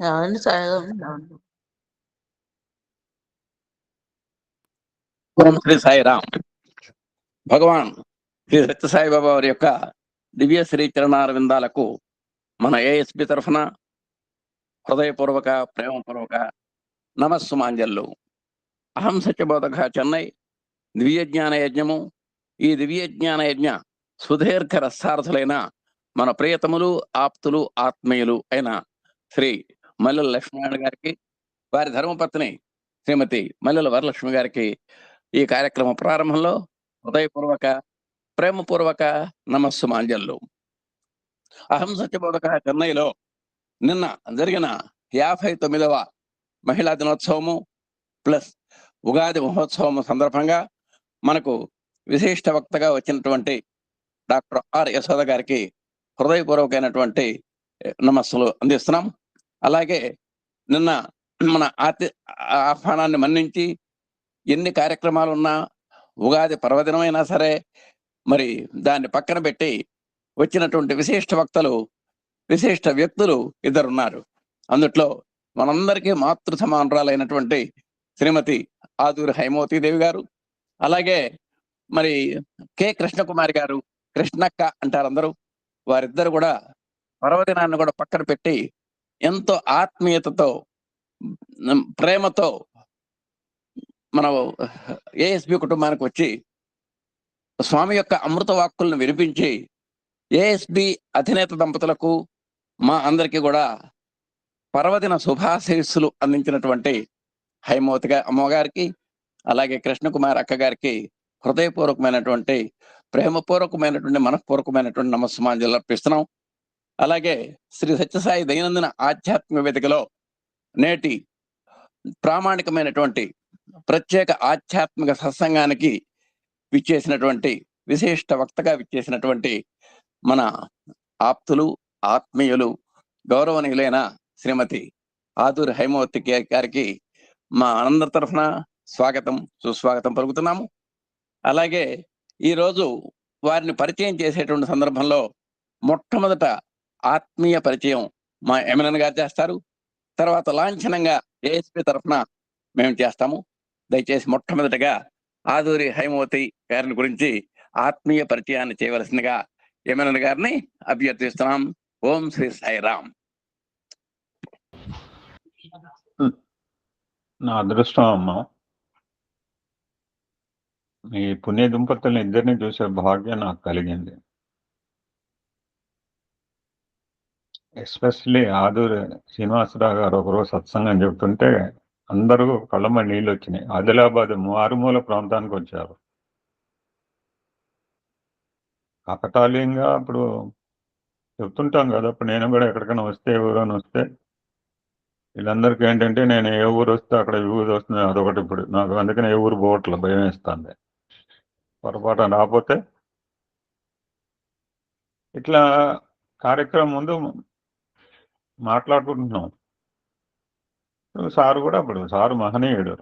ఏమండి సాయిరామ్. ఓం శ్రీ సాయిరామ్. భగవాన్ శ్రీ సత్యసాయి బాబా వారి యొక్క దివ్య శ్రీ చరణారవిందాలకు మన ఏఎస్పి తరఫున హృదయపూర్వక ప్రేమపూర్వక నమస్సుమాంజల్లు. అహం సత్యబోధక చెన్నై దివ్య జ్ఞాన యజ్ఞము. ఈ దివ్య జ్ఞాన యజ్ఞ సుదీర్ఘ రసార్థులైన మన ప్రియతములు, ఆప్తులు, ఆత్మీయులు అయిన శ్రీ మల్లెల లక్ష్మీనారాయణ గారికి, వారి ధర్మపత్ని శ్రీమతి మల్లెల వరలక్ష్మి గారికి ఈ కార్యక్రమ ప్రారంభంలో హృదయపూర్వక ప్రేమపూర్వక నమస్సుమాంజల్లు. అహం సత్యబోధక చెన్నైలో నిన్న జరిగిన 59వ మహిళా దినోత్సవము ప్లస్ ఉగాది మహోత్సవం సందర్భంగా మనకు విశిష్ట వక్తగా వచ్చినటువంటి డాక్టర్ ఆర్ యశోద గారికి హృదయపూర్వకమైనటువంటి నమస్సులు అందిస్తున్నాం. అలాగే నిన్న మన ఆహ్వానాన్ని మన్నించి ఎన్ని కార్యక్రమాలు ఉన్నా ఉగాది పర్వదినమైనా సరే మరి దాన్ని పక్కన పెట్టి వచ్చినటువంటి విశిష్ట వక్తలు, విశిష్ట వ్యక్తులు ఇద్దరున్నారు. అందుట్లో మనందరికీ మాతృ సమానరాలైనటువంటి శ్రీమతి ఆదూరి హైమవతీదేవి గారు, అలాగే మరి కె కృష్ణకుమారి గారు, కృష్ణక్క అంటారు అందరూ. వారిద్దరు కూడా పర్వదినాన్ని కూడా పక్కన పెట్టి ఎంతో ఆత్మీయతతో ప్రేమతో మన ఏఎస్బి కుటుంబానికి వచ్చి స్వామి యొక్క అమృత వాక్కులను వినిపించి ఏఎస్బి అధినేత దంపతులకు మా అందరికీ కూడా పర్వదిన శుభాశీస్సులు అందించినటువంటి హైమవతి అమ్మగారికి, అలాగే కృష్ణకుమార్ అక్క గారికి హృదయపూర్వకమైనటువంటి ప్రేమపూర్వకమైనటువంటి మనఃపూర్వకమైనటువంటి నమస్సుమాంజలు అర్పిస్తున్నాం. అలాగే శ్రీ సత్యసాయి దైనందిన ఆధ్యాత్మిక వేదికలో నేటి ప్రామాణికమైనటువంటి ప్రత్యేక ఆధ్యాత్మిక సత్సంగానికి విచ్చేసినటువంటి విశిష్ట వక్తగా విచ్చేసినటువంటి మన ఆప్తులు, ఆత్మీయులు, గౌరవనీయులైన శ్రీమతి ఆదూరి హైమవతి గారికి మా అందరి తరఫున స్వాగతం, సుస్వాగతం పలుకుతున్నాము. అలాగే ఈరోజు వారిని పరిచయం చేసేటువంటి సందర్భంలో మొట్టమొదట ఆత్మీయ పరిచయం మా ఎమ్మెల్యే గారు చేస్తారు. తర్వాత లాంఛనంగా ఏఎస్పీ తరఫున మేము చేస్తాము. దయచేసి మొట్టమొదటిగా ఆదూరి హైమవతి గారిని గురించి ఆత్మీయ పరిచయాన్ని చేయవలసిందిగా ఎమ్మెల్యే గారిని అభ్యర్థిస్తున్నాం. ఓం శ్రీ సాయిరామ్. నా అదృష్టం అమ్మ, ఈ పుణ్య దంపతులను ఇద్దరిని చూసే భాగ్యం నాకు కలిగింది. ఎస్పెషల్లీ ఆదూరి శ్రీనివాసరావు గారు ఒకరోజు సత్సంగం చెబుతుంటే అందరూ కళ్ళమ్మ నీళ్ళు వచ్చినాయి. ఆదిలాబాద్ మారుమూల ప్రాంతానికి వచ్చారు. కాకతాళీయంగా ఇప్పుడు చెప్తుంటాం కదా, ఇప్పుడు నేను కూడా ఎక్కడికైనా వస్తే, ఎవరైనా వస్తే వీళ్ళందరికీ ఏంటంటే నేను ఏ ఊరు వస్తే అక్కడ ఏ ఊరు వస్తుంది అదొకటి. ఇప్పుడు నాకు అందుకని ఏ ఊరు పోవట్లేదు, భయం వేస్తుంది. పొరపాటు రాకపోతే ఇట్లా కార్యక్రమం ముందు మాట్లాడుకుంటున్నాం. సారు కూడా అప్పుడు సారు మహనీయుడు.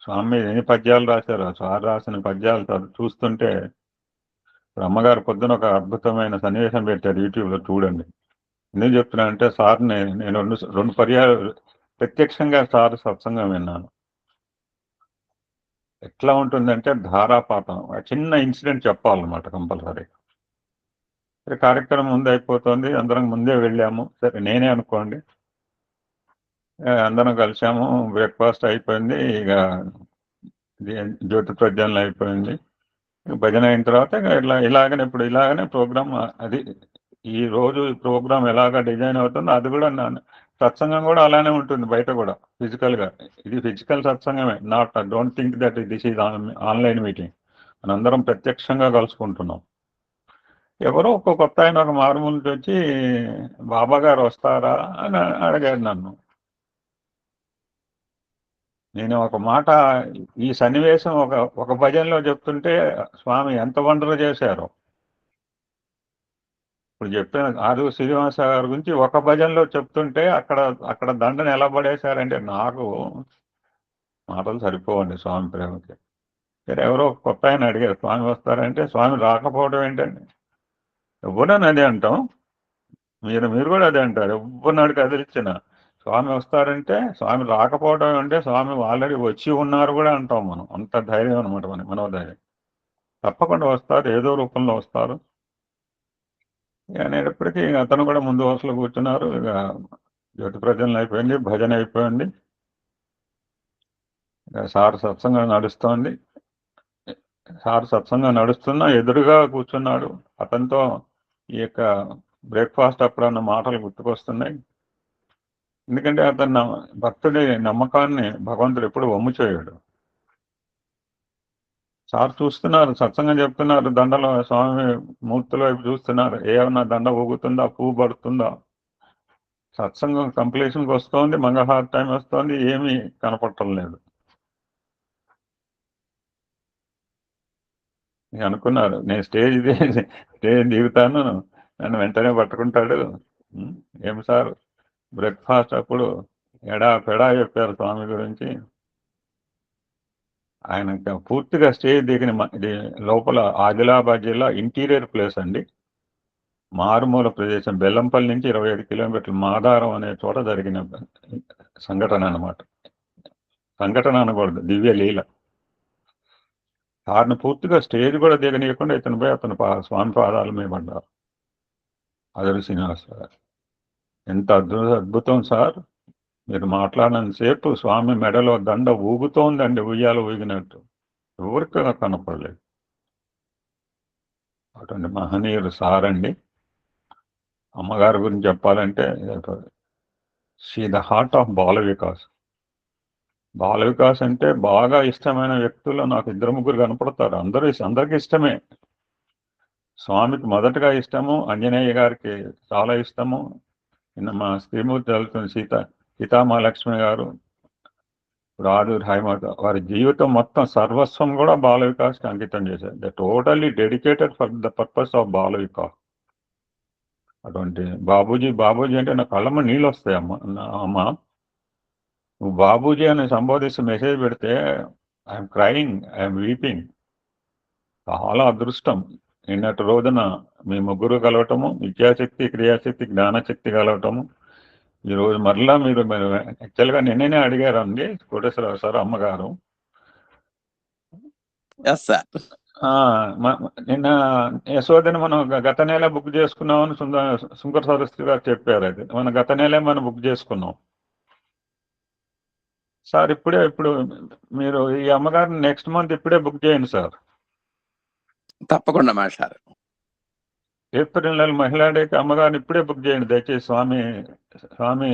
స్వామి ఎన్ని పద్యాలు రాశారు, సారు రాసిన పద్యాలు చూస్తుంటే అమ్మగారు పొద్దున ఒక అద్భుతమైన సన్నివేశం పెట్టారు, యూట్యూబ్లో చూడండి. ఎందుకు చెప్తున్నా అంటే సార్ని నేను రెండు పర్యాలు ప్రత్యక్షంగా సార్ సత్సంగం విన్నాను. ఎట్లా ఉంటుందంటే ధారాపాతం. చిన్న ఇన్సిడెంట్ చెప్పాలన్నమాట కంపల్సరీ. కార్యక్రమం ముందు అయిపోతుంది, అందరం ముందే వెళ్ళాము. సరే నేనే అనుకోండి, అందరం కలిసాము. బ్రేక్ఫాస్ట్ అయిపోయింది, ఇక జ్యోతి ప్రజ్వలన అయిపోయింది. భజన అయిన తర్వాత ఇలాగనే ఇప్పుడు ఇలాగనే ప్రోగ్రామ్. అది ఈ రోజు ఈ ప్రోగ్రామ్ ఎలాగ డిజైన్ అవుతుందో అది కూడా సత్సంగం కూడా అలానే ఉంటుంది. బయట కూడా ఫిజికల్గా, ఇది ఫిజికల్ సత్సంగమే. Not don't think that this is online meeting. మనందరం ప్రత్యక్షంగా కలుసుకుంటున్నాం. ఎవరో ఒక కొత్త ఆయన ఒక మారుమూల నుంచి వచ్చి బాబా గారు వస్తారా అని అడిగాడు నన్ను. నేను ఒక మాట, ఈ సన్నివేశం ఒక భజనలో చెప్తుంటే స్వామి ఎంత వండర్ చేశారో. ఇప్పుడు చెప్పిన ఆదూరి శ్రీనివాస గారి గురించి ఒక భజనలో చెప్తుంటే అక్కడ దండను ఎలా పడేశారంటే నాకు మాటలు సరిపోవండి స్వామి ప్రేమకి. సరే ఎవరో కొత్త ఆయన అడిగారు స్వామి వస్తారంటే, స్వామి రాకపోవడం ఏంటండి? ఎవరని అదే అంటాం, మీరు కూడా అదే అంటారు. ఎవరినాడికి అదిరిచ్చిన స్వామి వస్తారంటే స్వామి రాకపోవడం అంటే స్వామి ఆల్రెడీ వచ్చి ఉన్నారు కూడా అంటాం మనం. అంత ధైర్యం అనమాట మనోధైర్యం. తప్పకుండా వస్తారు, ఏదో రూపంలో వస్తారు. ఇక అనేటప్పటికీ అతను కూడా ముందు వరుసలో కూర్చున్నారు. ఇక జ్యోతి ప్రజ్వలన అయిపోయింది, భజన అయిపోయింది. ఇక సార్ సత్సంగం నడుస్తోంది. సార్ సత్సంగం నడుస్తున్నా ఎదురుగా కూర్చున్నాడు. అతనితో ఈ యొక్క బ్రేక్ఫాస్ట్ అప్పుడన్న మాటలు గుర్తుకొస్తున్నాయి. ఎందుకంటే అతను భక్తుడి నమ్మకాన్ని భగవంతుడు ఎప్పుడు వమ్ము చేయడు. సార్ చూస్తున్నారు, సత్సంగం చెప్తున్నారు, దండలో స్వామి మూర్తుల వైపు చూస్తున్నారు. ఏమన్నా దండ ఊగుతుందా, పువ్వు పడుతుందా, సత్సంగం కంప్లీషన్కి వస్తోంది, మంగళహారతి టైం వస్తోంది, ఏమీ కనపడటం లేదు. అనుకున్నారు నేను స్టేజ్ దిగుతాను, నన్ను వెంటనే పట్టుకుంటాడు. ఏం సార్ బ్రేక్ఫాస్ట్ అప్పుడు పెడా చెప్పారు స్వామి గురించి. ఆయన పూర్తిగా స్టేజ్ దిగిన లోపల ఆదిలాబాద్ జిల్లా ఇంటీరియర్ ప్లేస్ అండి, మారుమూల ప్రదేశం. బెల్లంపల్లి నుంచి 25 కిలోమీటర్లు మాదారం అనే చోట జరిగిన సంఘటన అన్నమాట. సంఘటన అనకూడదు, దివ్య లీల. సార్ని పూర్తిగా స్టేజ్ కూడా దిగనీయకుండా ఇతను పోయి అతను స్వామి పాదాల మీద పడ్డారు. అదరు శ్రీనివాస గారు ఎంత అద్భుతం సార్, మీరు మాట్లాడినంతసేపు స్వామి మెడలో దండ ఊగుతోందండి, ఉయ్యాల ఊగినట్టు. ఎవరికి కనపడలేదు. అటువంటి మహనీయుడు సార్ అండి. అమ్మగారి గురించి చెప్పాలంటే she the heart of Bal Vikas. Bala Vikas అంటే బాగా ఇష్టమైన వ్యక్తులు నాకు 2-3 కనపడతారు. అందరికి ఇష్టమే. స్వామికి మొదటగా ఇష్టము, అంజనేయ గారికి చాలా ఇష్టము. నిన్న మా శ్రీమూర్తి వెళ్తుంది సీతామహాలక్ష్మి గారు, ఆదూరి హైమాత, వారి జీవితం మొత్తం సర్వస్వం కూడా బాల వికాస్కి అంకితం చేశారు. The totally dedicated for the purpose of Bal Vikas. అటువంటి బాబూజీ అంటే నా కళ్ళమ్మ నీళ్ళు వస్తాయి. అమ్మ నువ్వు బాబూజీ అని సంబోధిస్తూ మెసేజ్ పెడితే ఐఎమ్ క్రయింగ్, ఐఎమ్ వీపింగ్. చాలా అదృష్టం. నిన్నటి రోజున మీ ముగ్గురు కలవటము, విద్యాశక్తి, క్రియాశక్తి, జ్ఞానశక్తి కలవటము. ఈరోజు మరలా మీరు యాక్చువల్గా నిన్ననే అడిగారండి కోటేశ్వరరావు సార్ అమ్మగారు. నిన్న యశోదని మనం గత నెల బుక్ చేసుకున్నామని శంకర సరస్వతి గారు చెప్పారు. అది మనం గత నెలే మనం బుక్ చేసుకున్నాం సార్. ఇప్పుడు మీరు ఈ అమ్మగారిని నెక్స్ట్ మంత్ ఇప్పుడే బుక్ చేయండి సార్. తప్పకుండా మాస్టర్. ఏప్రిల్ నెల మహిళా డేకి అమ్మగారిని ఇప్పుడే బుక్ చేయండి దయచేసి. స్వామి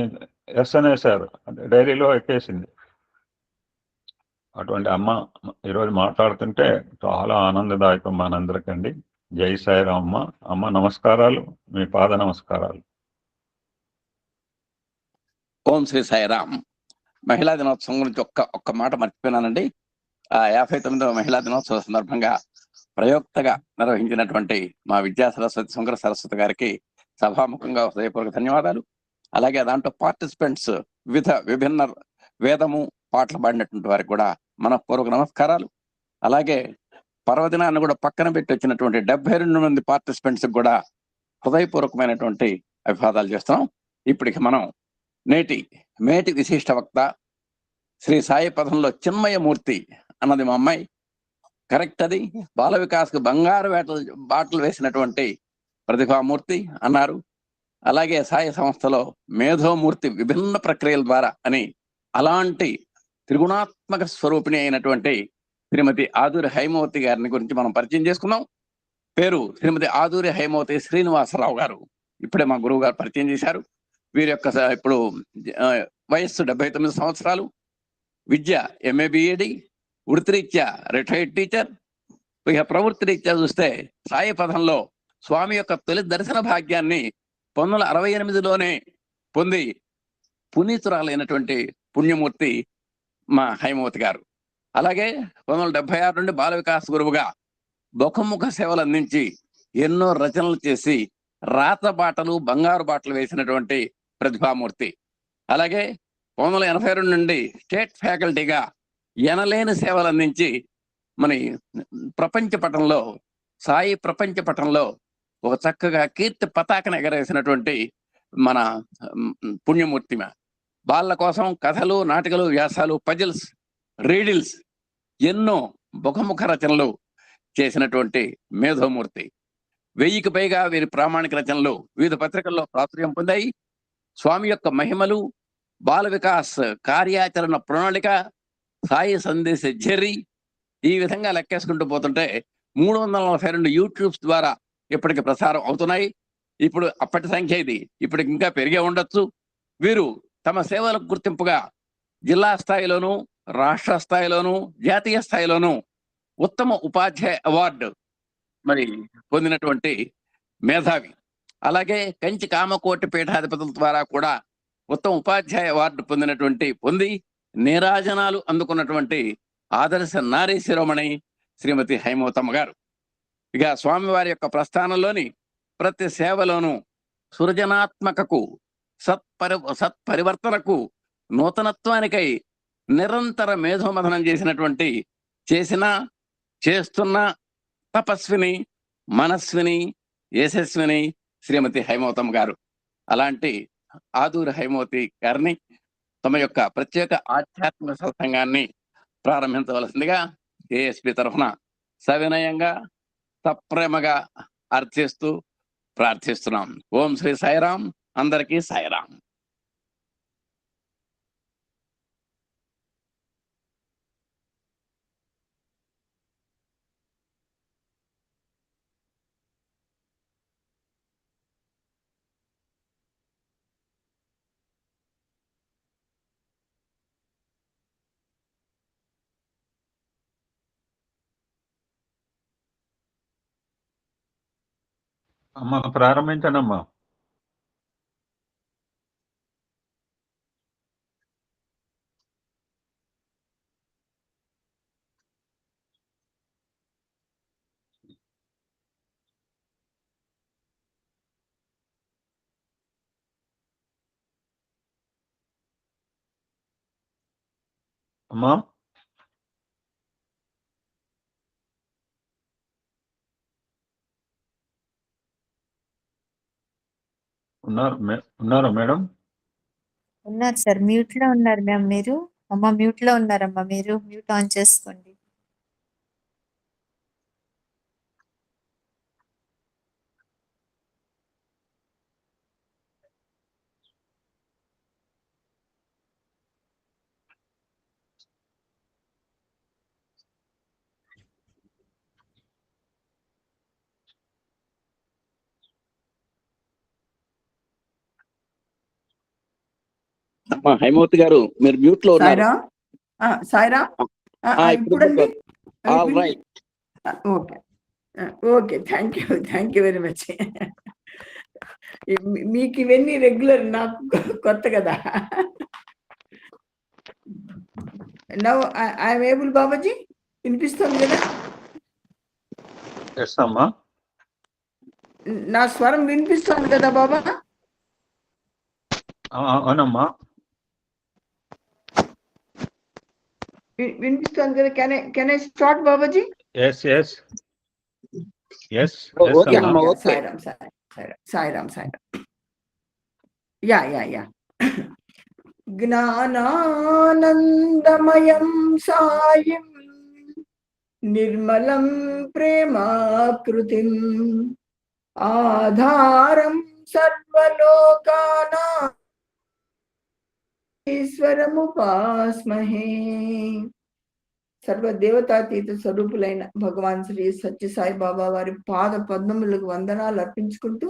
ఎస్ఎన్ఏ సార్ డైరీలో ఎక్కేసింది. అటువంటి అమ్మ ఈరోజు మాట్లాడుతుంటే చాలా ఆనందదాయకం మనందరికండి. జై సాయిరామ్. అమ్మ నమస్కారాలు, మీ పాద నమస్కారాలు. ఓం శ్రీ సాయిరామ్. మహిళా దినోత్సవం గురించి ఒక్క మాట మర్చిపోయినానండి. 59వ మహిళా దినోత్సవ సందర్భంగా ప్రయోక్తగా నిర్వహించినటువంటి మా విద్యా సరస్వతి శంకర సరస్వతి గారికి సభాముఖంగా హృదయపూర్వక ధన్యవాదాలు. అలాగే దాంట్లో పార్టిసిపెంట్స్ విభిన్న వేదము పాటలు పాడినటువంటి వారికి కూడా మనపూర్వక నమస్కారాలు. అలాగే పర్వదినాన్ని కూడా పక్కన పెట్టి వచ్చినటువంటి 72 మంది పార్టిసిపెంట్స్ కూడా హృదయపూర్వకమైనటువంటి అభివాదాలు చేస్తున్నాం. ఇప్పటికి మనం మేటి విశిష్ట వక్త శ్రీ సాయి పదంలో చిన్మయమూర్తి అన్నది మా అమ్మాయి. కరెక్ట్, అది బాల వికాస్కు బంగారు బాటలు వేసినటువంటి ప్రతిభామూర్తి అన్నారు. అలాగే సాయి సంస్థలో మేధోమూర్తి విభిన్న ప్రక్రియల ద్వారా అని అలాంటి త్రిగుణాత్మక స్వరూపిణి అయినటువంటి శ్రీమతి ఆదూరి హైమవతి గారిని గురించి మనం పరిచయం చేసుకున్నాం. పేరు శ్రీమతి ఆదూరి హైమవతి శ్రీనివాసరావు గారు. ఇప్పుడే మా గురువు గారు పరిచయం చేశారు. వీరి యొక్క ఇప్పుడు వయస్సు 79 సంవత్సరాలు. విద్య MA BEd, వృత్తిరీత్యా రిటైర్డ్ టీచర్. ఇక ప్రవృత్తి రీత్యా చూస్తే సాయి పదంలో స్వామి యొక్క తొలి దర్శన భాగ్యాన్ని 1968లోనే పొంది పునీతురాలైనటువంటి పుణ్యమూర్తి మా హైమవతి గారు. అలాగే 1976 నుండి బాల వికాస్ గురువుగా బహుముఖ సేవలు అందించి ఎన్నో రచనలు చేసి రాత బాటలు బంగారు బాటలు వేసినటువంటి ప్రతిభామూర్తి. అలాగే 1982 నుండి స్టేట్ ఫ్యాకల్టీగా ఎనలేని సేవలు అందించి మన ప్రపంచ పటంలో సాయి ప్రపంచ పటంలో ఒక చక్కగా కీర్తి పతాకను ఎగరేసినటువంటి మన పుణ్యమూర్తి. వాళ్ళ కోసం కథలు, నాటికలు, వ్యాసాలు, పజిల్స్, రీడిల్స్ ఎన్నో బహుముఖ రచనలు చేసినటువంటి మేధోమూర్తి. 1000కి పైగా వీరి ప్రామాణిక రచనలు వివిధ పత్రికల్లో ప్రాచుర్యం పొందాయి. స్వామి యొక్క మహిమలు, బాల వికాస్ కార్యాచరణ ప్రణాళిక, సాయి సందేశ జెర్రీ, ఈ విధంగా లెక్కేసుకుంటూ పోతుంటే 342 యూట్యూబ్స్ ద్వారా ఇప్పటికి ప్రసారం అవుతున్నాయి. ఇప్పుడు అప్పటి సంఖ్య ఇది, ఇప్పటికి ఇంకా పెరిగే ఉండొచ్చు. వీరు తమ సేవలకు గుర్తింపుగా జిల్లా స్థాయిలోను, రాష్ట్ర స్థాయిలోను, జాతీయ స్థాయిలోను ఉత్తమ ఉపాధ్యాయ అవార్డు మరి పొందినటువంటి మేధావి. అలాగే కంచి కామకోటి పీఠాధిపతుల ద్వారా కూడా ఉత్తమ ఉపాధ్యాయ అవార్డు పొంది నీరాజనాలు అందుకున్నటువంటి ఆదర్శ నారీ శిరోమణి శ్రీమతి హైమవతమ్మ గారు. ఇక స్వామివారి యొక్క ప్రస్థానంలోని ప్రతి సేవలోనూ సృజనాత్మకకు, సత్పరివర్తనకు, నూతనత్వానికై నిరంతర మేధోమథనం చేస్తున్న తపస్విని, మనస్విని, యశస్విని శ్రీమతి హైమవతమ్మ గారు. అలాంటి ఆదూరి హైమవతి గారిని తమ యొక్క ప్రత్యేక ఆధ్యాత్మిక సత్సంగాన్ని ప్రారంభించవలసిందిగా ఏఎస్పి తరఫున సవినయంగా, సప్రేమగా అర్థిస్తూ ప్రార్థిస్తున్నాం. ఓం శ్రీ సాయిరాం. అందరికీ సాయిరాం. అమ్మా ప్రారంభించనమ్మా. అమ్మా ఉన్నారా మేడం? ఉన్నారు సార్, మ్యూట్ లో ఉన్నారు మ్యామ్. మీరు అమ్మ మ్యూట్ లో ఉన్నారమ్మా, మీరు మ్యూట్ ఆన్ చేసుకోండి. హైమవతి గారు మీరు మ్యూట్ లో ఉన్నారు. సాయిరామ్. ఇప్పుడండి. Okay okay, thank you very much. మీకు ఇవన్నీ రెగ్యులర్, నాకు కొత్త కదా. నవ్ ఐఎమ్ ఏబుల్ బాబాజీ, వినిపిస్తుంది కదా? నా స్వరం వినిపిస్తుంది కదా బాబా? అవునమ్మా వినిపిస్తుంది కదా. Can I start Babaji? yes Sairam. యా జ్ఞానానందమయం సాయం నిర్మలం ప్రేమాకృతిం ఆధారం సర్వలోకానాం ఈశ్వరముపాస్మహే. సర్వదేవతాతీత స్వరూపులైన భగవాన్ శ్రీ సత్య సాయి బాబా వారి పాద పద్మములకు వందనాలు అర్పించుకుంటూ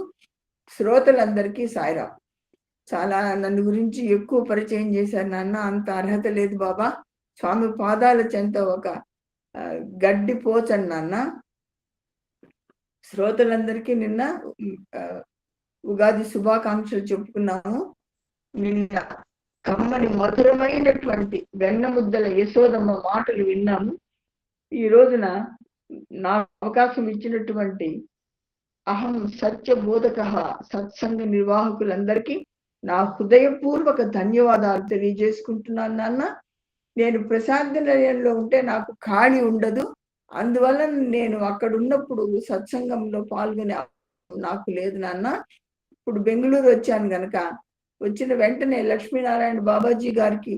శ్రోతలందరికీ సాయిరాం. చాలా నన్ను గురించి ఎక్కువ పరిచయం చేశారు నాన్న, అంత అర్హత లేదు బాబా. స్వామి పాదాల చెంత ఒక గడ్డి పోచను నాన్న. శ్రోతలందరికీ నిన్న ఉగాది శుభాకాంక్షలు చెప్పుకున్నాము. నిన్న కమ్మని మధురమైనటువంటి వెన్న ముద్దల యశోదమ్మ మాటలు విన్నాము. ఈ రోజున నా అవకాశం ఇచ్చినటువంటి అహం సత్యబోధక సత్సంగ నిర్వాహకులందరికీ నా హృదయపూర్వక ధన్యవాదాలు తెలియజేసుకుంటున్నాను నాన్న. నేను ప్రశాంత నిలయంలో ఉంటే నాకు ఖాళీ ఉండదు, అందువల్ల నేను అక్కడ ఉన్నప్పుడు సత్సంగంలో పాల్గొనే నాకు లేదు నాన్న. ఇప్పుడు బెంగళూరు వచ్చాను గనక వచ్చిన వెంటనే లక్ష్మీనారాయణ బాబాజీ గారికి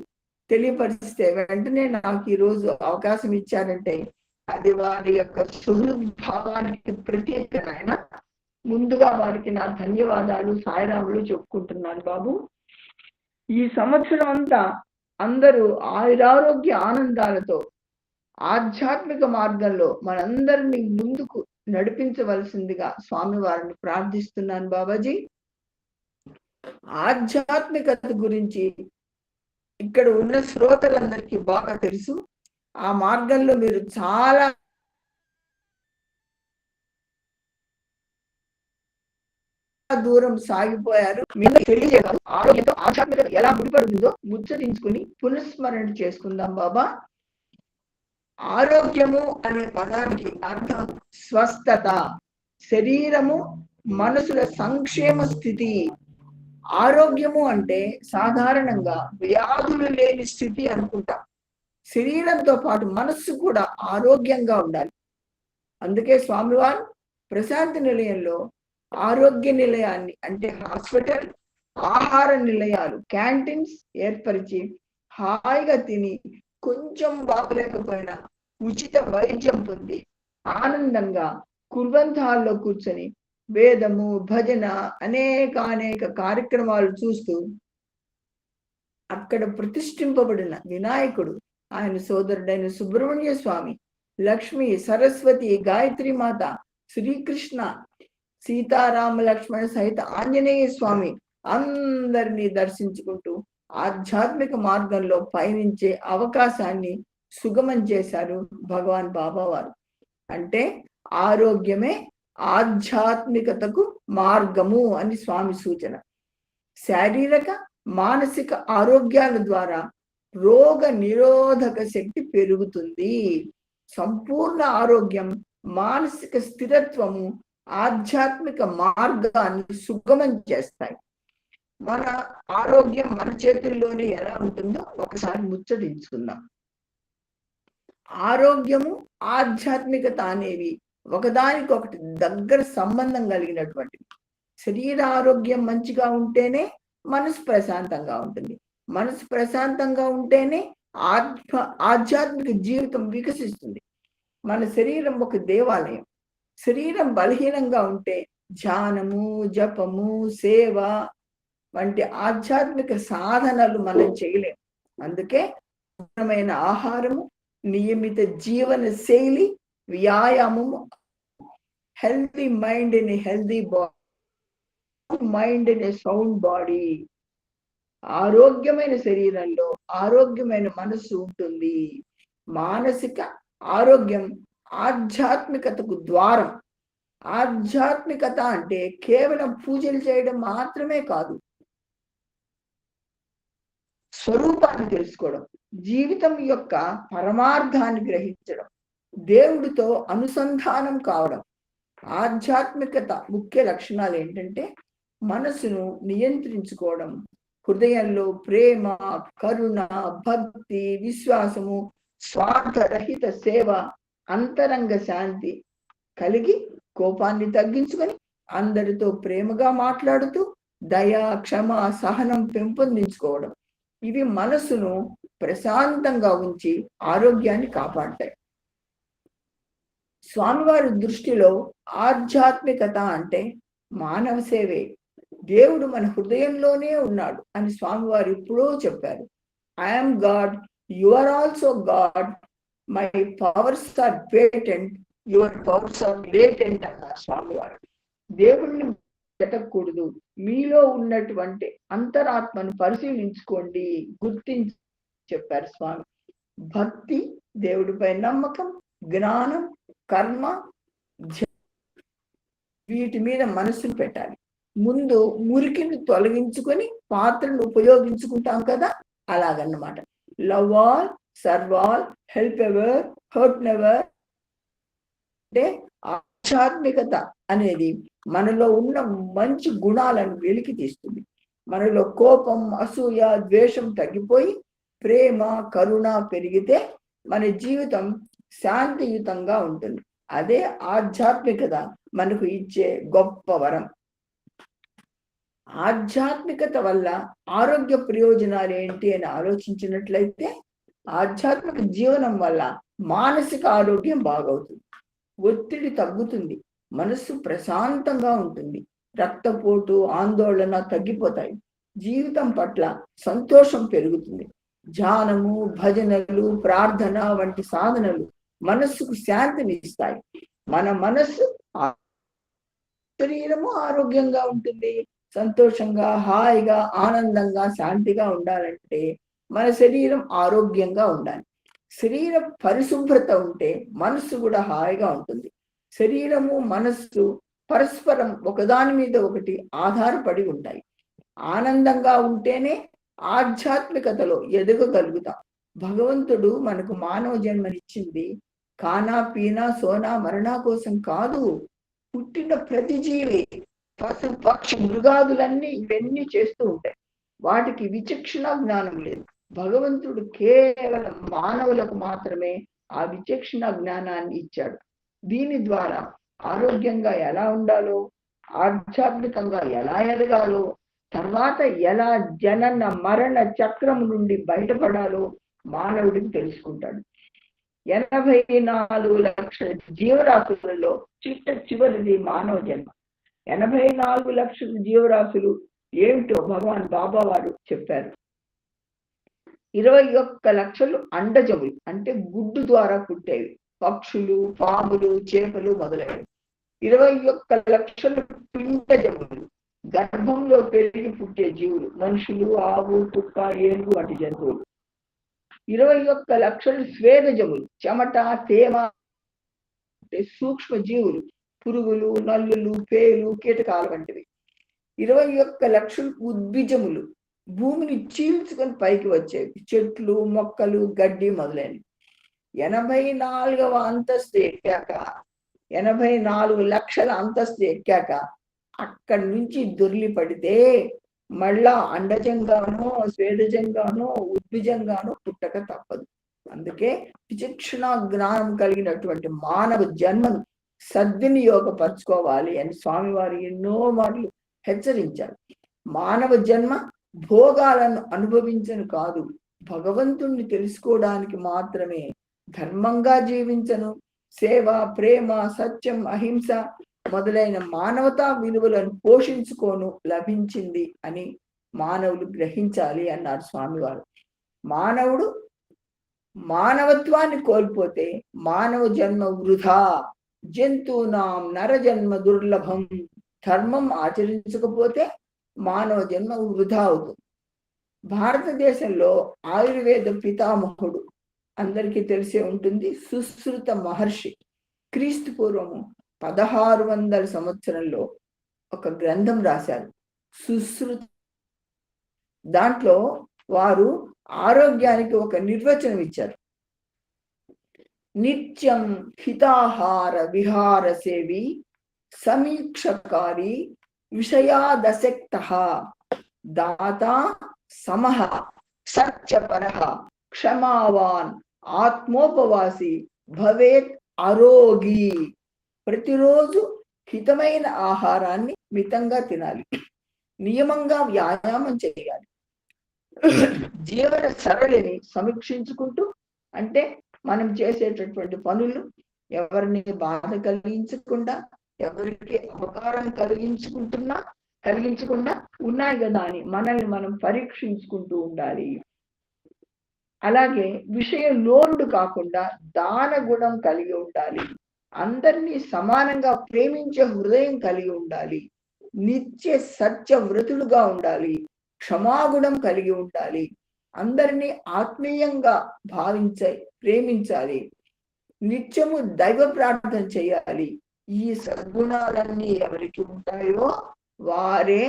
తెలియపరిస్తే వెంటనే నాకు ఈ రోజు అవకాశం ఇచ్చారంటే అది వారి యొక్క సుహృద్భావానికి ప్రత్యేక. ఆయన ముందుగా వారికి నా ధన్యవాదాలు సాయిరాములు చెప్పుకుంటున్నాను బాబు. ఈ సంవత్సరం అంతా అందరూ ఆయురారోగ్య ఆనందాలతో ఆధ్యాత్మిక మార్గంలో మనందరినీ ముందుకు నడిపించవలసిందిగా స్వామివారిని ప్రార్థిస్తున్నాను బాబాజీ. ఆధ్యాత్మికత గురించి ఇక్కడ ఉన్న శ్రోతలందరికీ బాగా తెలుసు. ఆ మార్గంలో మీరు చాలా దూరం సాగిపోయారు. మీరు తెలియజేయాలి ఆరోగ్యంతో ఆధ్యాత్మికత ఎలా ముడిపడుతుందో ముచ్చరించుకుని పునఃస్మరణ చేసుకుందాం బాబా. ఆరోగ్యము అనే పదానికి అర్థం స్వస్థత, శరీరము మనసుల సంక్షేమ స్థితి. ఆరోగ్యము అంటే సాధారణంగా వ్యాధులు లేని స్థితి అనుకుంటాం. శరీరంతో పాటు మనస్సు కూడా ఆరోగ్యంగా ఉండాలి. అందుకే స్వామివారు ప్రశాంతి నిలయంలో ఆరోగ్య నిలయాన్ని అంటే హాస్పిటల్, ఆహార నిలయాలు, క్యాంటీన్స్ ఏర్పరిచి హాయిగా తిని కొంచెం బాగలేకపోయినా ఉచిత వైద్యం పొంది ఆనందంగా కుర్బంతాల్లో కూర్చొని వేదము, భజన, అనేక కార్యక్రమాలు చూస్తూ అక్కడ ప్రతిష్ఠింపబడిన వినాయకుడు, ఆయన సోదరుడైన సుబ్రహ్మణ్య స్వామి, లక్ష్మి, సరస్వతి, గాయత్రి మాత, శ్రీకృష్ణ, సీతారామ లక్ష్మణ సహిత ఆంజనేయ స్వామి అందరినీ దర్శించుకుంటూ ఆధ్యాత్మిక మార్గంలో పయనించే అవకాశాన్ని సుగమం చేశారు భగవాన్ బాబా వారు. అంటే ఆరోగ్యమే ఆధ్యాత్మికతకు మార్గము అని స్వామి సూచన. శారీరక మానసిక ఆరోగ్యాల ద్వారా రోగ నిరోధక శక్తి పెరుగుతుంది. సంపూర్ణ ఆరోగ్యం, మానసిక స్థిరత్వము ఆధ్యాత్మిక మార్గాన్ని సుగమం చేస్తాయి. మన ఆరోగ్యం మన చేతుల్లోనే ఎలా ఉంటుందో ఒకసారి ముచ్చటించుకుందాం. ఆరోగ్యము, ఆధ్యాత్మికత అనేవి ఒకదానికొకటి దగ్గర సంబంధం కలిగినటువంటివి. శరీర ఆరోగ్యం మంచిగా ఉంటేనే మనసు ప్రశాంతంగా ఉంటుంది. మనసు ప్రశాంతంగా ఉంటేనే ఆధ్యాత్మిక జీవితం వికసిస్తుంది. మన శరీరం ఒక దేవాలయం. శరీరం బలహీనంగా ఉంటే ధ్యానము, జపము, సేవ వంటి ఆధ్యాత్మిక సాధనలు మనం చేయలేము. అందుకే ఆహారము, నియమిత జీవన శైలి, వ్యాయామము, healthy mind in healthy body, mind in sound body. ఆరోగ్యమైన శరీరంలో ఆరోగ్యమైన మనసు ఉంటుంది. మానసిక ఆరోగ్యం ఆధ్యాత్మికతకు ద్వారం. ఆధ్యాత్మికత అంటే కేవలం పూజలు చేయడం మాత్రమే కాదు, స్వరూపాన్ని తెలుసుకోవడం, జీవితం యొక్క పరమార్థాన్ని గ్రహించడం, దేవుడితో అనుసంధానం కావడం. ఆధ్యాత్మికత ముఖ్య లక్షణాలు ఏంటంటే మనసును నియంత్రించుకోవడం, హృదయంలో ప్రేమ, కరుణ, భక్తి, విశ్వాసము, స్వార్థరహిత సేవ, అంతరంగ శాంతి కలిగి కోపాన్ని తగ్గించుకొని అందరితో ప్రేమగా మాట్లాడుతూ దయ, క్షమ, సహనం పెంపొందించుకోవడం. ఇవి మనసును ప్రశాంతంగా ఉంచి ఆరోగ్యాన్ని కాపాడతాయి. స్వామివారి దృష్టిలో ఆధ్యాత్మికత అంటే మానవ సేవే. దేవుడు మన హృదయంలోనే ఉన్నాడు అని స్వామివారు ఎప్పుడో చెప్పారు. I'm God, you are also God, my powers are patent, your powers are latent అన్నారు స్వామివారు. దేవుణ్ణి వెతకూడదు, మీలో ఉన్నటువంటి అంతరాత్మను పరిశీలించుకోండి, గుర్తించి చెప్పారు స్వామి. భక్తి, దేవుడిపై నమ్మకం, జ్ఞానం, కర్మ, వీటి మీద మనసును పెట్టాలి. ముందు మురికిని తొలగించుకొని పాత్రను ఉపయోగించుకుంటాం కదా, అలాగన్నమాట. Love all, serve all, help ever, hurt never. అంటే ఆధ్యాత్మికత అనేది మనలో ఉన్న మంచి గుణాలను వెలికి తీస్తుంది. మనలో కోపం, అసూయ, ద్వేషం తగ్గిపోయి ప్రేమ, కరుణ పెరిగితే మన జీవితం శాంతియుతంగా ఉంటుంది. అదే ఆధ్యాత్మికత మనకు ఇచ్చే గొప్ప వరం. ఆధ్యాత్మికత వల్ల ఆరోగ్య ప్రయోజనాలు ఏంటి అని ఆలోచించినట్లయితే ఆధ్యాత్మిక జీవనం వల్ల మానసిక ఆరోగ్యం బాగవుతుంది, ఒత్తిడి తగ్గుతుంది, మనస్సు ప్రశాంతంగా ఉంటుంది, రక్తపోటు ఆందోళన తగ్గిపోతాయి, జీవితం పట్ల సంతోషం పెరుగుతుంది. ధ్యానము, భజనలు, ప్రార్థన వంటి సాధనలు మనస్సుకు శాంతిని ఇస్తాయి. మన మనస్సు శరీరము ఆరోగ్యంగా ఉంటుంది. సంతోషంగా, హాయిగా, ఆనందంగా, శాంతిగా ఉండాలంటే మన శరీరం ఆరోగ్యంగా ఉండాలి. శరీర పరిశుభ్రత ఉంటే మనస్సు కూడా హాయిగా ఉంటుంది. శరీరము మనస్సు పరస్పరం ఒకదాని మీద ఒకటి ఆధారపడి ఉంటాయి. ఆనందంగా ఉంటేనే ఆధ్యాత్మికతలో ఎదగగలుగుతాం. భగవంతుడు మనకు మానవ జన్మనిచ్చింది కానా పీనా సోనా మరణా కోసం కాదు. పుట్టిన ప్రతి జీవి, పశు పక్షి మృగాదులన్నీ ఇవన్నీ చేస్తూ ఉంటాయి. వాటికి విచక్షణ జ్ఞానం లేదు. భగవంతుడు కేవలం మానవులకు మాత్రమే ఆ విచక్షణ జ్ఞానాన్ని ఇచ్చాడు. దీని ద్వారా ఆరోగ్యంగా ఎలా ఉండాలో, ఆధ్యాత్మికంగా ఎలా ఎదగాలో, తర్వాత ఎలా జనన మరణ చక్రం నుండి బయటపడాలో మానవుడికి తెలుసుకుంటాడు. 84 లక్షల జీవరాశులలో చివరిది మానవ జన్మ. 84 లక్షల జీవరాశులు ఏమిటో భగవాన్ బాబా వారు చెప్పారు. 21 లక్షలు అండజములు అంటే గుడ్డు ద్వారా పుట్టేవి, పక్షులు, పాములు, చేపలు మొదలైనవి. 21 లక్షలు పిండజములు గర్భంలో పెరిగి పుట్టే జీవులు, మనుషులు, ఆవు, కుక్క, ఏనుగు వంటి జంతువులు. 21 లక్షలు స్వేదజములు చెమట, తేమ సూక్ష్మ జీవులు, పురుగులు, నల్లులు, పేలు, కీటకాలు వంటివి. 21 లక్షలు ఉద్భిజములు భూమిని చీల్చుకొని పైకి వచ్చేవి, చెట్లు, మొక్కలు, గడ్డి మొదలైనవి. 84వ అంతస్తు ఎక్కాక, 84 లక్షల అంతస్తు ఎక్కాక అక్కడి నుంచి దొర్లి పడితే మళ్ళా అండజంగానో, స్వేదజంగానో, ఉద్భిజంగానో పుట్టక తప్పదు. అందుకే విచక్షణ జ్ఞానం కలిగినటువంటి మానవ జన్మను సద్వినియోగపరచుకోవాలి అని స్వామివారు ఎన్నో మార్లు హెచ్చరించారు. మానవ జన్మ భోగాలను అనుభవించను కాదు, భగవంతుణ్ణి తెలుసుకోవడానికి మాత్రమే. ధర్మంగా జీవించను, సేవ, ప్రేమ, సత్యం, అహింస మొదలైన మానవతా విలువలను పోషించుకోను లభించింది అని మానవులు గ్రహించాలి అన్నారు స్వామివారు. మానవుడు మానవత్వాన్ని కోల్పోతే మానవ జన్మ వృధా. జంతువునాం నరజన్మ దుర్లభం. ధర్మం ఆచరించకపోతే మానవ జన్మ వృధా అవుతుంది. భారతదేశంలో ఆయుర్వేద పితామహుడు అందరికీ తెలిసే ఉంటుంది, సుశ్రుత మహర్షి. క్రీస్తు పూర్వము 1600 సంవత్సరంలో ఒక గ్రంథం రాశారు, సుశ్రుత. దాంట్లో వారు ఆరోగ్యానికి ఒక నిర్వచనం ఇచ్చారు. నిత్యం హితాహార విహార సేవి సమీక్షకారి విషయాదసక్త దాత సమః సత్యపరః క్షమావాన్ ఆత్మోపవాసి భవేత్ ఆరోగి. ప్రతిరోజు హితమైన ఆహారాన్ని మితంగా తినాలి, నియమంగా వ్యాయామం చేయాలి, జీవన సరళిని సమీక్షించుకుంటూ, అంటే మనం చేసేటటువంటి పనులు ఎవరిని బాధ కలిగించకుండా, ఎవరికి అపకారం కలిగించకుండా ఉన్నాయి కదా అని మనల్ని మనం పరీక్షించుకుంటూ ఉండాలి. అలాగే విషయ లోనుడు కాకుండా దాన గుణం కలిగి ఉండాలి. అందరినీ సమానంగా ప్రేమించే హృదయం కలిగి ఉండాలి. నిత్య సత్య వ్రతులుగా ఉండాలి. క్షమాగుణం కలిగి ఉండాలి. అందరినీ ఆత్మీయంగా ప్రేమించాలి. నిత్యము దైవ ప్రార్థన చేయాలి. ఈ సద్గుణాలన్నీ ఎవరికి ఉంటాయో వారే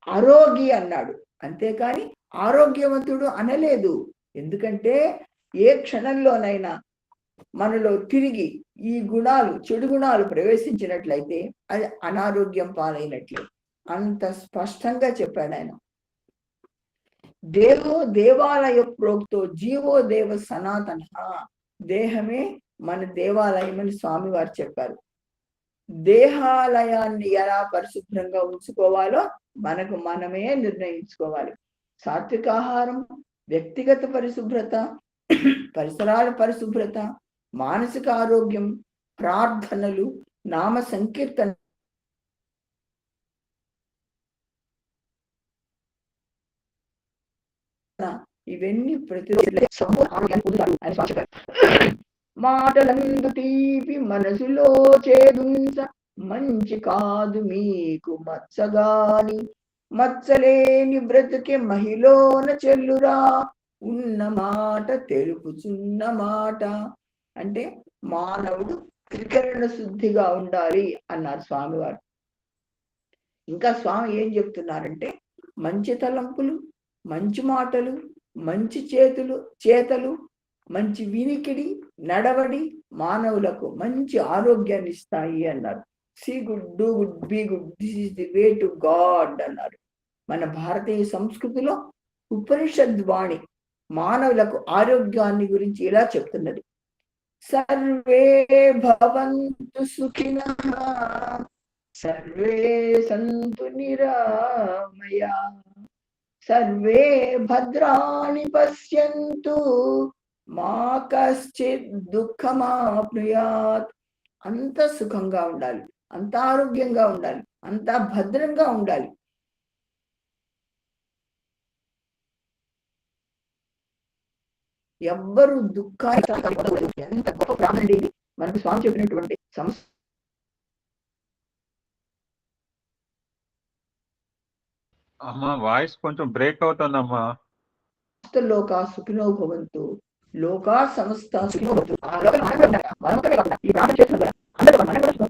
ఆరోగి అన్నాడు. అంతేకాని ఆరోగ్యవంతుడు అనలేదు. ఎందుకంటే ఏ క్షణంలోనైనా మనలో తిరిగి ఈ గుణాలు, చెడు గుణాలు ప్రవేశించినట్లయితే అది అనారోగ్యం పాలైనట్లే. అంత స్పష్టంగా చెప్పాడు ఆయన. దేవో దేవాలయ ప్రోక్తో జీవో దేవ సనాతన. దేహమే మన దేవాలయం అని స్వామి వారు చెప్పారు. దేహాలయాన్ని ఎలా పరిశుభ్రంగా ఉంచుకోవాలో మనకు మనమే నిర్ణయించుకోవాలి. సాత్విక ఆహారం, వ్యక్తిగత పరిశుభ్రత, పరిసరాల పరిశుభ్రత, మానసిక ఆరోగ్యం, ప్రార్థనలు, నామ సంకీర్తన, ఇవన్నీ ప్రతిరోజు మాటలందు తీపి మనసులో చేదుంస మంచి కాదు మీకు మచ్చగాని మచ్చలేని బ్రతుకే మహిళన చెల్లురా ఉన్న మాట తెలుపుచున్న మాట. అంటే మానవుడు త్రికరణ శుద్ధిగా ఉండాలి అన్నారు స్వామివారు. ఇంకా స్వామి ఏం చెప్తున్నారంటే మంచి తలంపులు, మంచి మాటలు, మంచి చేతలు, మంచి వినికిడి, నడవడి మానవులకు మంచి ఆరోగ్యాన్ని ఇస్తాయి అన్నారు. See good, do good, be good, this is the way to God అన్నారు. మన భారతీయ సంస్కృతిలో ఉపనిషద్ వాణి మానవులకు ఆరోగ్యాన్ని గురించి ఇలా చెప్తున్నది. సర్వే భవంతు సుఖినః సర్వే సంతు నిరామయా సర్వే భద్రాణి పశ్యంతు మా కశ్చిత్ దుఃఖమాప్నుయాత్. అంత సుఖంగా ఉండాలి, అంత ఆరోగ్యంగా ఉండాలి, అంత భద్రంగా ఉండాలి. ఎవ్వరు దుఃఖాన్ని ఎంత గొప్ప ప్రాణండి మనకు స్వామి చెప్పినటువంటి అమ్మా వాయిస్ కొంచెం బ్రేక్ అవుతుందమ్మా. లోకా సుఖినో భవంతు, లోకా సమస్త సుఖినో భవంతు.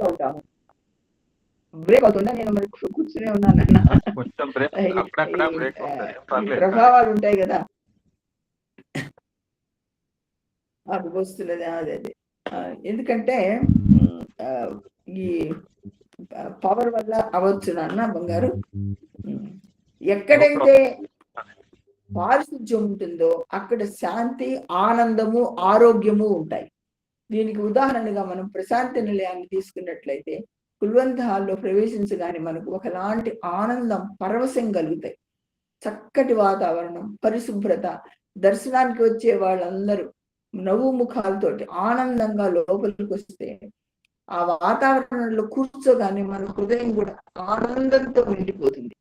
ఉంటాము. బ్రేక్ అవుతుందా? నేను మరి కూర్చునే ఉన్నాను. ప్రభావాలు ఉంటాయి కదా, అవి వస్తున్నది. అదే ఎందుకంటే ఈ పవర్ వల్ల అవ్వచ్చు నాన్న బంగారు. ఎక్కడైతే పారిశుధ్యం ఉంటుందో అక్కడ శాంతి, ఆనందము, ఆరోగ్యము ఉంటాయి. దీనికి ఉదాహరణగా మనం ప్రశాంతి నిలయాన్ని తీసుకున్నట్లయితే కుల్వంత్ హాల్లో ప్రవేశించగానే మనకు ఒకలాంటి ఆనందం, పరవశం కలుగుతాయి. చక్కటి వాతావరణం, పరిశుభ్రత, దర్శనానికి వచ్చే వాళ్ళందరూ నవ్వు ముఖాలతోటి ఆనందంగా లోపలికి వస్తే ఆ వాతావరణంలో కూర్చోగానే మన హృదయం కూడా ఆనందంతో నిండిపోతుంది.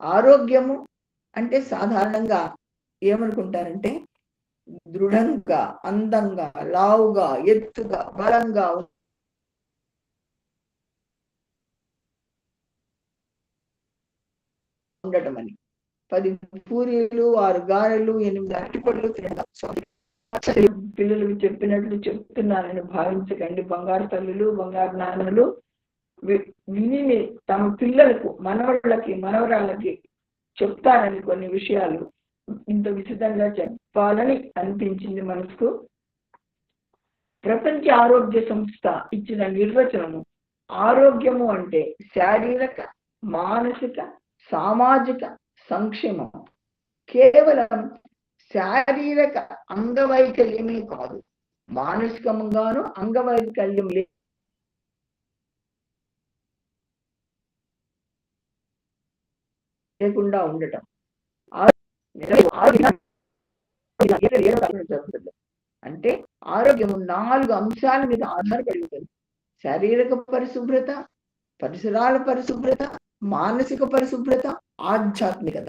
ఆరోగ్యము అంటే సాధారణంగా ఏమనుకుంటారంటే దృఢంగా, అందంగా, లావుగా, ఎత్తుగా, బలంగా ఉండటం అని. 10 పూరీలు, 6 గారెలు, 8 అరటిపళ్ళు తినడం. పిల్లలకు చెప్పినట్లు చెప్తున్నానని భావించకండి. బంగారు తల్లులు, బంగారు నాన్నలు విని తమ పిల్లలకు, మనవళ్ళకి, మనవరాళ్ళకి చెప్తారని కొన్ని విషయాలు ఇంత విశదంగా చెప్పాలని అనిపించింది మనసుకు. ప్రపంచ ఆరోగ్య సంస్థ ఇచ్చిన నిర్వచనము ఆరోగ్యము అంటే శారీరక, మానసిక, సామాజిక సంక్షేమం. కేవలం శారీరక అంగవైకల్యమే కాదు, మానసికంగాను అంగవైకల్యం లేకుండా ఉండటం. అంటే ఆరోగ్యము 4 అంశాల మీద ఆధారపడి ఉంటుంది. శారీరక పరిశుభ్రత, పరిసరాల పరిశుభ్రత, మానసిక పరిశుభ్రత, ఆధ్యాత్మికత.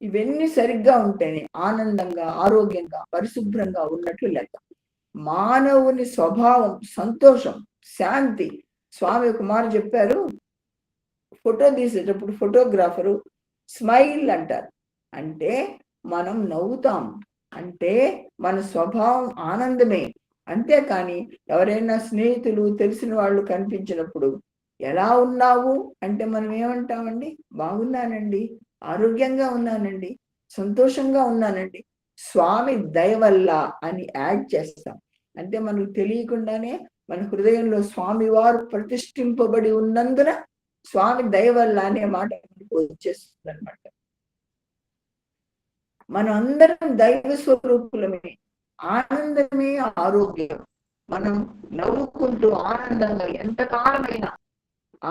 ఇవన్నీ సరిగ్గా ఉంటేనే ఆనందంగా, ఆరోగ్యంగా, పరిశుభ్రంగా ఉన్నట్లు లెక్క. మానవుని స్వభావం సంతోషం, శాంతి. స్వామి ఒక మాట చెప్పారు, ఫోటో తీసేటప్పుడు ఫోటోగ్రాఫరు స్మైల్ అంటారు. అంటే మనం నవ్వుతాం అంటే మన స్వభావం ఆనందమే. అంతేకాని ఎవరైనా స్నేహితులు, తెలిసిన వాళ్ళు కనిపించినప్పుడు ఎలా ఉన్నావు అంటే మనం ఏమంటామండి? బాగున్నానండి, ఆరోగ్యంగా ఉన్నానండి, సంతోషంగా ఉన్నానండి, స్వామి దయ వల్ల అని యాడ్ చేస్తాం. అంటే మనకు తెలియకుండానే మన హృదయంలో స్వామి వారు ప్రతిష్ఠింపబడి ఉన్నందున స్వామి దయ వల్ల అనే మాట వచ్చేస్తుంది అనమాట. మనం అందరం దైవ స్వరూపులమే. ఆనందమే ఆరోగ్యం. మనం నవ్వుకుంటూ ఆనందంగా ఎంతకాలమైనా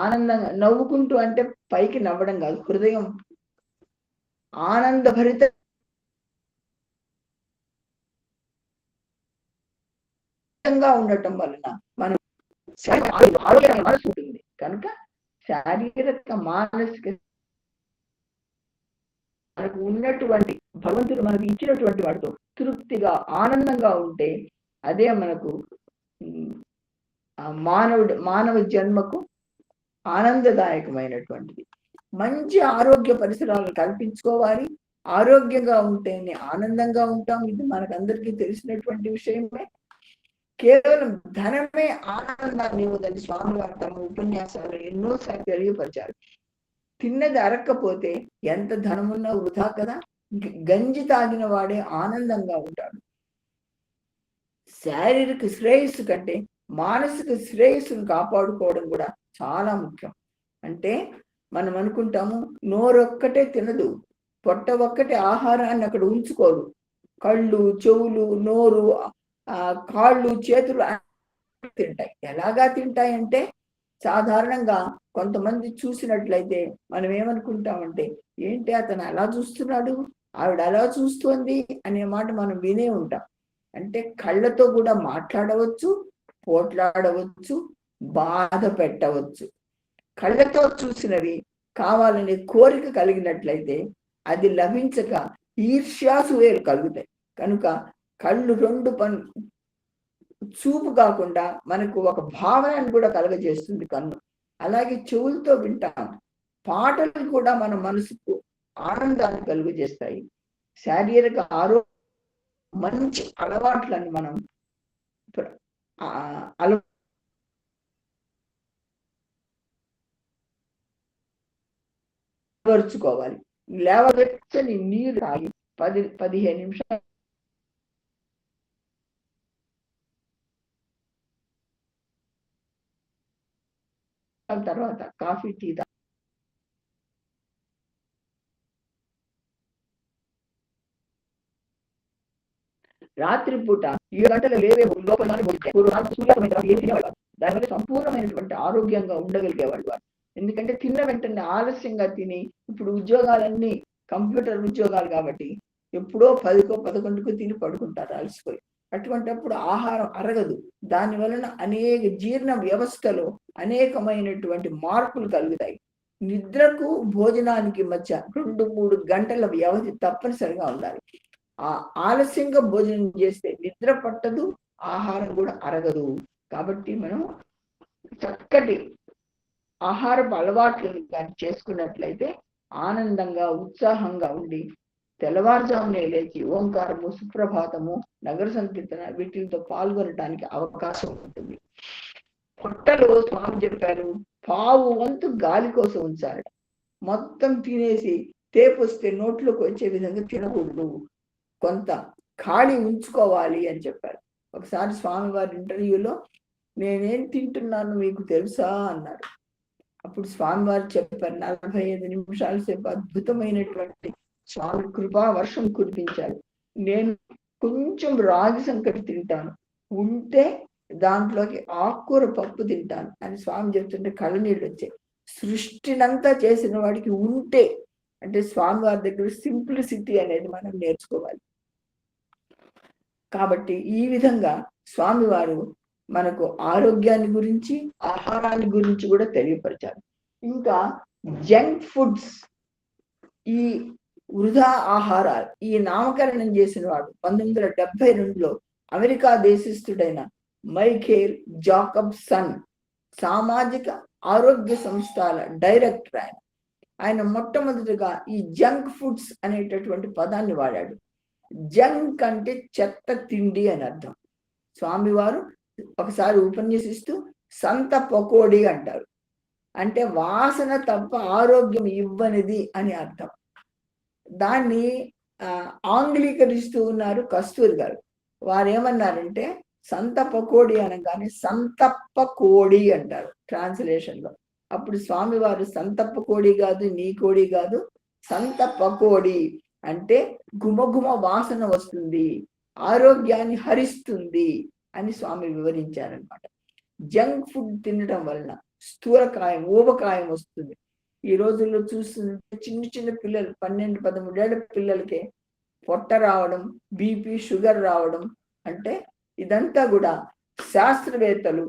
ఆనందంగా నవ్వుకుంటూ అంటే పైకి నవ్వడం కాదు, హృదయం ఆనందభరితంగా ఉండటం వలన మనం ఆరోగ్యమైన మనసు ఉంటుంది. కనుక శారీరక మానసిక మనకు ఉన్నటువంటి భగవంతుడు మనకు ఇచ్చినటువంటి వాటితో తృప్తిగా ఆనందంగా ఉంటే అదే మనకు మానవ జన్మకు ఆనందదాయకమైనటువంటిది. మంచి ఆరోగ్య పరిసరాలను కల్పించుకోవాలి. ఆరోగ్యంగా ఉంటేనే ఆనందంగా ఉంటాం. ఇది మనకందరికీ తెలిసినటువంటి విషయమే. కేవలం ధనమే ఆనందాన్ని ఇవ్వదని స్వామివారు తమ ఉపన్యాసాలు ఎన్నోసార్లు తెలియపరిచారు. తిన్నది అరక్కపోతే ఎంత ధనమున్నా వృధా కదా. గంజి తాగిన వాడే ఆనందంగా ఉంటాడు. శారీరక శ్రేయస్సు కంటే మానసిక శ్రేయస్సును కాపాడుకోవడం కూడా చాలా ముఖ్యం. అంటే మనం అనుకుంటాము నోరొక్కటే తినదు, పొట్ట ఒక్కటే ఆహారాన్ని అక్కడ ఉంచుకోదు. కళ్ళు, చెవులు, నోరు, కాళ్ళు, చేతులు తింటాయి. ఎలాగా తింటాయంటే సాధారణంగా కొంతమంది చూసినట్లయితే మనం ఏమనుకుంటామంటే ఏంటి అతను అలా చూస్తున్నాడు, ఆవిడ అలా చూస్తోంది అనే మాట మనం వినే ఉంటాం. అంటే కళ్ళతో కూడా మాట్లాడవచ్చు, పోట్లాడవచ్చు, బాధ పెట్టవచ్చు. కళ్ళతో చూసినవి కావాలనే కోరిక కలిగినట్లయితే అది లభించక ఈర్ష్యాసూయలు కలుగుతాయి. కనుక కళ్ళు రెండు చూపు కాకుండా మనకు ఒక భావనను కూడా కలగజేస్తుంది కన్ను. అలాగే చెవులతో వింటాం. పాటలు కూడా మన మనసుకు ఆనందాన్ని కలుగజేస్తాయి. శారీరక ఆరోగ్య మంచి అలవాట్లను మనం అలవరుచుకోవాలి. లేవవెచ్చని నీరు తాగి 10-15 నిమిషాల తర్వాత కాఫీ, టీ రాత్రిపూట 7 గంటల లేవే లోపల దానివల్ల సంపూర్ణమైనటువంటి ఆరోగ్యంగా ఉండగలిగేవాళ్ళు వారు. ఎందుకంటే తిన్న వెంటనే ఆలస్యంగా తిని, ఇప్పుడు ఉద్యోగాలన్నీ కంప్యూటర్ ఉద్యోగాలు కాబట్టి ఎప్పుడో 10కో 11కో తిని పడుకుంటారు అలసిపోయి. అటువంటిప్పుడు ఆహారం అరగదు. దాని వలన అనేక జీర్ణ వ్యవస్థలో అనేకమైనటువంటి మార్పులు కలుగుతాయి. నిద్రకు భోజనానికి మధ్య 2-3 గంటల వ్యవధి తప్పనిసరిగా ఉండాలి. ఆలస్యంగా భోజనం చేస్తే నిద్ర పట్టదు, ఆహారం కూడా అరగదు. కాబట్టి మనం చక్కటి ఆహారపు అలవాట్లను కానీ చేసుకున్నట్లయితే ఆనందంగా, ఉత్సాహంగా ఉండి తెల్లవారుజామునే లేచి ఓంకారము, సుప్రభాతము, నగర సంకీర్తన వీటితో పాల్గొనడానికి అవకాశం ఉంటుంది. పొట్టలో స్వామి చెప్పారు 1/2 వంతు గాలి కోసం ఉంచాలి. మొత్తం తినేసి తేపొస్తే నోట్లోకి వచ్చే విధంగా తినకూడదు, కొంత ఖాళీ ఉంచుకోవాలి అని చెప్పారు. ఒకసారి స్వామివారి ఇంటర్వ్యూలో నేనేం తింటున్నాను మీకు తెలుసా అన్నారు. అప్పుడు స్వామివారు చెప్పారు 45 నిమిషాల సేపు అద్భుతమైనటువంటి స్వామి కృపా వర్షం కురిపించారు. నేను కొంచెం రాగి సంకటి తింటాను, ఉంటే దాంట్లోకి ఆకుకూర పప్పు తింటాను అని స్వామి చెప్తుంటే కళ్ళనీళ్ళు వచ్చాయి. సృష్టినంతా చేసిన వాడికి ఉంటే అంటే స్వామివారి దగ్గర సింప్లిసిటీ అనేది మనం నేర్చుకోవాలి. కాబట్టి ఈ విధంగా స్వామివారు మనకు ఆరోగ్యాన్ని గురించి, ఆహారాన్ని గురించి కూడా తెలియపరిచారు. ఇంకా జంక్ ఫుడ్స్, ఈ వృధా ఆహారాలు, ఈ నామకరణం చేసిన వాడు 1972లో అమెరికా దేశస్థుడైన మైఖేల్ జాకబ్సన్ సామాజిక ఆరోగ్య సంస్థల డైరెక్టర్. ఆయన మొట్టమొదటిగా ఈ జంక్ ఫుడ్స్ అనేటటువంటి పదాన్ని వాడాడు. జంక్ అంటే చెత్త తిండి అని అర్థం. స్వామివారు ఒకసారి ఉపన్యసిస్తూ సంత పకోడీ అంటారు. అంటే వాసన తప్ప ఆరోగ్యం ఇవ్వనిది అని అర్థం. దాన్ని ఆంగ్లీకరిస్తూ ఉన్నారు కస్తూరి గారు. వారు ఏమన్నారంటే సంత పకోడీ అనగానే సంతప్ప కోడి అంటారు ట్రాన్స్లేషన్ లో. అప్పుడు స్వామివారు సంతప్ప కోడి కాదు, నీ కోడి కాదు, సంత పకోడీ అంటే గుమగుమ వాసన వస్తుంది, ఆరోగ్యాన్ని హరిస్తుంది, అని స్వామి వివరించారనమాట. జంక్ ఫుడ్ తినడం వలన స్థూలకాయం, ఊబకాయం వస్తుంది. ఈ రోజుల్లో చూస్తుంటే చిన్న చిన్న పిల్లలు 12-13 ఏళ్ల పిల్లలకే పొట్ట రావడం, బీపీ, షుగర్ రావడం. అంటే ఇదంతా కూడా శాస్త్రవేత్తలు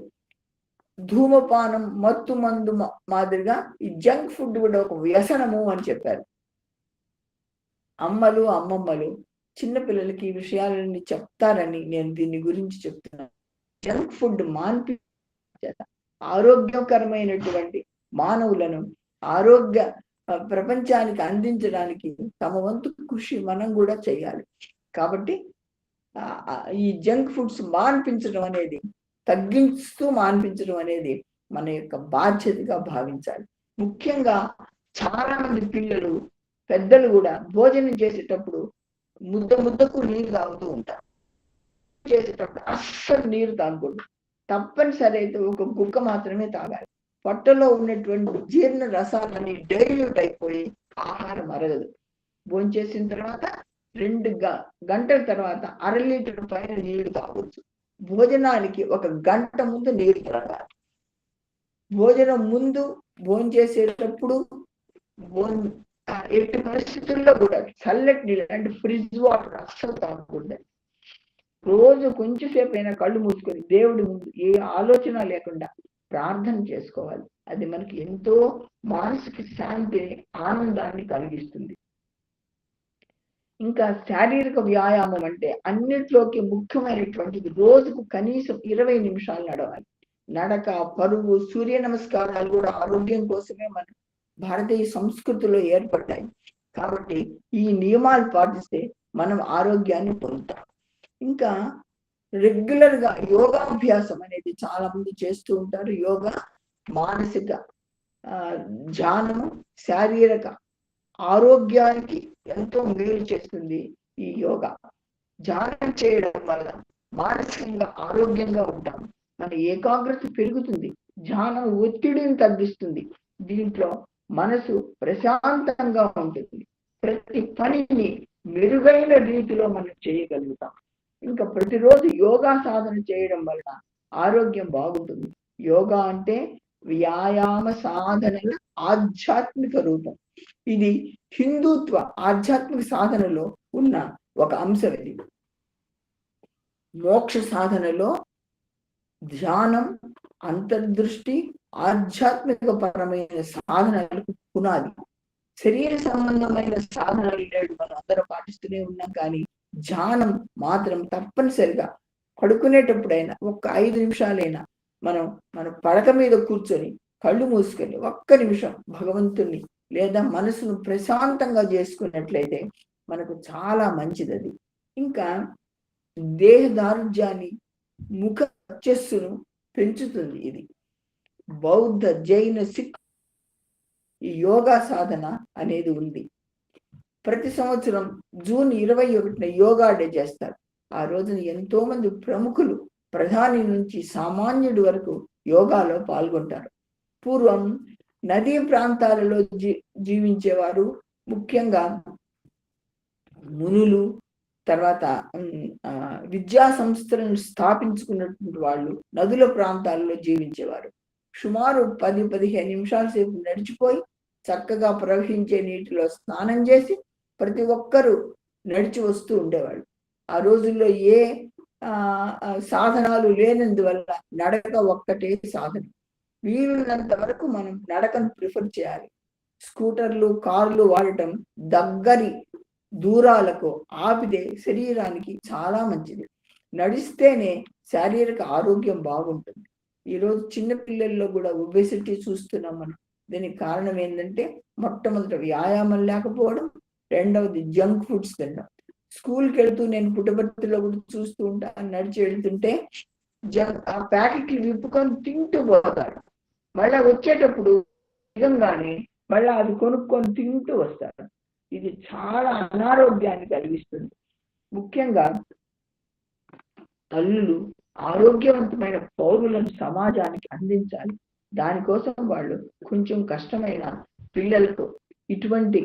ధూమపానం, మత్తు మందు మాదిరిగా ఈ జంక్ ఫుడ్ కూడా ఒక వ్యసనము అని చెప్పారు. అమ్మలు, అమ్మమ్మలు చిన్న పిల్లలకి ఈ విషయాలన్నీ చెప్తారని నేను దీని గురించి చెప్తున్నాను. జంక్ ఫుడ్ మాన్పి ఆరోగ్యకరమైనటువంటి మానవులను ఆరోగ్య ప్రపంచానికి అందించడానికి తమ వంతు కృషి మనం కూడా చేయాలి. కాబట్టి ఈ జంక్ ఫుడ్స్ మాన్పించడం అనేది, తగ్గిస్తూ మాన్పించడం అనేది మన యొక్క బాధ్యతగా భావించాలి. ముఖ్యంగా చాలా మంది పిల్లలు, పెద్దలు కూడా భోజనం చేసేటప్పుడు ముద్దకు నీరు తాగుతూ ఉంటారు. చేసేటప్పుడు అస్సలు నీరు తాగకూడదు. తప్పనిసరి అయితే ఒక గుక్క మాత్రమే తాగాలి. పొట్టలో ఉన్నటువంటి జీర్ణ రసాలని డైల్యూట్ అయిపోయి ఆహారం అరగదు. భోంచేసిన తర్వాత 2 గంటల తర్వాత 1/2 లీటర్ పైన నీళ్లు తాగొచ్చు. భోజనానికి 1 గంట ముందు నీరు తాగాలి. భోజనం ముందు, భోంచేసేటప్పుడు, ఎట్టి పరిస్థితుల్లో కూడా చల్లటి నీళ్ళు అంటే ఫ్రిడ్జ్ వాటర్ అస్సలు తాగకూడదు. రోజు కొంచెంసేపు అయినా కళ్ళు మూసుకొని దేవుడి ముందు ఏ ఆలోచన లేకుండా ప్రార్థన చేసుకోవాలి. అది మనకి ఎంతో మానసిక శాంతిని, ఆనందాన్ని కలిగిస్తుంది. ఇంకా శారీరక వ్యాయామం అంటే అన్నిట్లోకి ముఖ్యమైనటువంటిది రోజుకు కనీసం 20 నిమిషాలు నడవాలి. నడక, పరుగు, సూర్య నమస్కారాలు కూడా ఆరోగ్యం కోసమే మన భారతీయ సంస్కృతిలో ఏర్పడ్డాయి. కాబట్టి ఈ నియమాలు పాటిస్తే మనం ఆరోగ్యాన్ని పొందుతాం. ఇంకా రెగ్యులర్ గా యోగాభ్యాసం అనేది చాలా మంది చేస్తూ ఉంటారు. యోగా మానసిక ధ్యానము, శారీరక ఆరోగ్యానికి ఎంతో మేలు చేస్తుంది ఈ యోగా. ధ్యానం చేయడం వల్ల మానసికంగా ఆరోగ్యంగా ఉంటాం. మన ఏకాగ్రత పెరుగుతుంది. ధ్యానం ఒత్తిడిని తగ్గిస్తుంది. దీంట్లో మనసు ప్రశాంతంగా ఉంటుంది. ప్రతి పనిని మెరుగైన రీతిలో మనం చేయగలుగుతాం. ఇంకా ప్రతిరోజు యోగా సాధన చేయడం వల్ల ఆరోగ్యం బాగుంటుంది. యోగా అంటే వ్యాయామ సాధనల ఆధ్యాత్మిక రూపం. ఇది హిందుత్వ ఆధ్యాత్మిక సాధనలో ఉన్న ఒక అంశం. ఇది మోక్ష సాధనలో ధ్యానం, అంతర్దృష్టి, ఆధ్యాత్మిక పరమైన సాధనలకు పునాది. శరీర సంబంధమైన సాధనలు నేడు మనం అందరం పాటిస్తూనే ఉన్నాం. కానీ ధ్యానం మాత్రం తప్పనిసరిగా పడుకునేటప్పుడైనా 5 నిమిషాలైనా మన పడక మీద కూర్చొని కళ్ళు మూసుకొని 1 నిమిషం భగవంతుని లేదా మనసును ప్రశాంతంగా చేసుకున్నట్లయితే మనకు చాలా మంచిది అది. ఇంకా దేహ దారుఢ్యాన్ని, ముఖ వర్చస్సును పెంచుతుంది. ఇది బౌద్ధ, జైన, సిక్ ఈ యోగా సాధన అనేది ఉంది. ప్రతి సంవత్సరం జూన్ 21న యోగా డే చేస్తారు. ఆ రోజున ఎంతో మంది ప్రముఖులు, ప్రధాని నుంచి సామాన్యుడి వరకు యోగాలో పాల్గొంటారు. పూర్వం నదీ ప్రాంతాలలో జీవించేవారు, ముఖ్యంగా మునులు, తర్వాత విద్యా సంస్థలను స్థాపించుకున్నటువంటి వాళ్ళు నదుల ప్రాంతాల్లో జీవించేవారు. సుమారు 10-15 నిమిషాల సేపు నడిచిపోయి చక్కగా ప్రవహించే నీటిలో స్నానం చేసి ప్రతి ఒక్కరూ నడిచి వస్తూ ఉండేవాళ్ళు. ఆ రోజుల్లో ఏ సాధనాలు లేనందువల్ల నడక ఒక్కటే సాధన. వీలున్నంత వరకు మనం నడకను ప్రిఫర్ చేయాలి. స్కూటర్లు, కార్లు వాడటం దగ్గరి దూరాలకు ఆపితే శరీరానికి చాలా మంచిది. నడిస్తేనే శారీరక ఆరోగ్యం బాగుంటుంది. ఈరోజు చిన్న పిల్లల్లో కూడా ఒబెసిటీ చూస్తున్నాం మనం. దీనికి కారణం ఏంటంటే మొట్టమొదటి వ్యాయామం లేకపోవడం, రెండవది జంక్ ఫుడ్స్ తినడం. స్కూల్కి వెళ్తూ నేను పుట్టపర్తిలో కూడా చూస్తూ ఉంటాను. నడిచి వెళ్తుంటే ఆ ప్యాకెట్లు విప్పుకొని తింటూ పోతారు. మళ్ళా వచ్చేటప్పుడు నిజంగానే మళ్ళా అది కొనుక్కొని తింటూ వస్తారు. ఇది చాలా అనారోగ్యాన్ని కలిగిస్తుంది. ముఖ్యంగా తల్లులు ఆరోగ్యవంతమైన పౌరులను సమాజానికి అందించాలి. దానికోసం వాళ్ళు కొంచెం కష్టమైన పిల్లలకు ఇటువంటి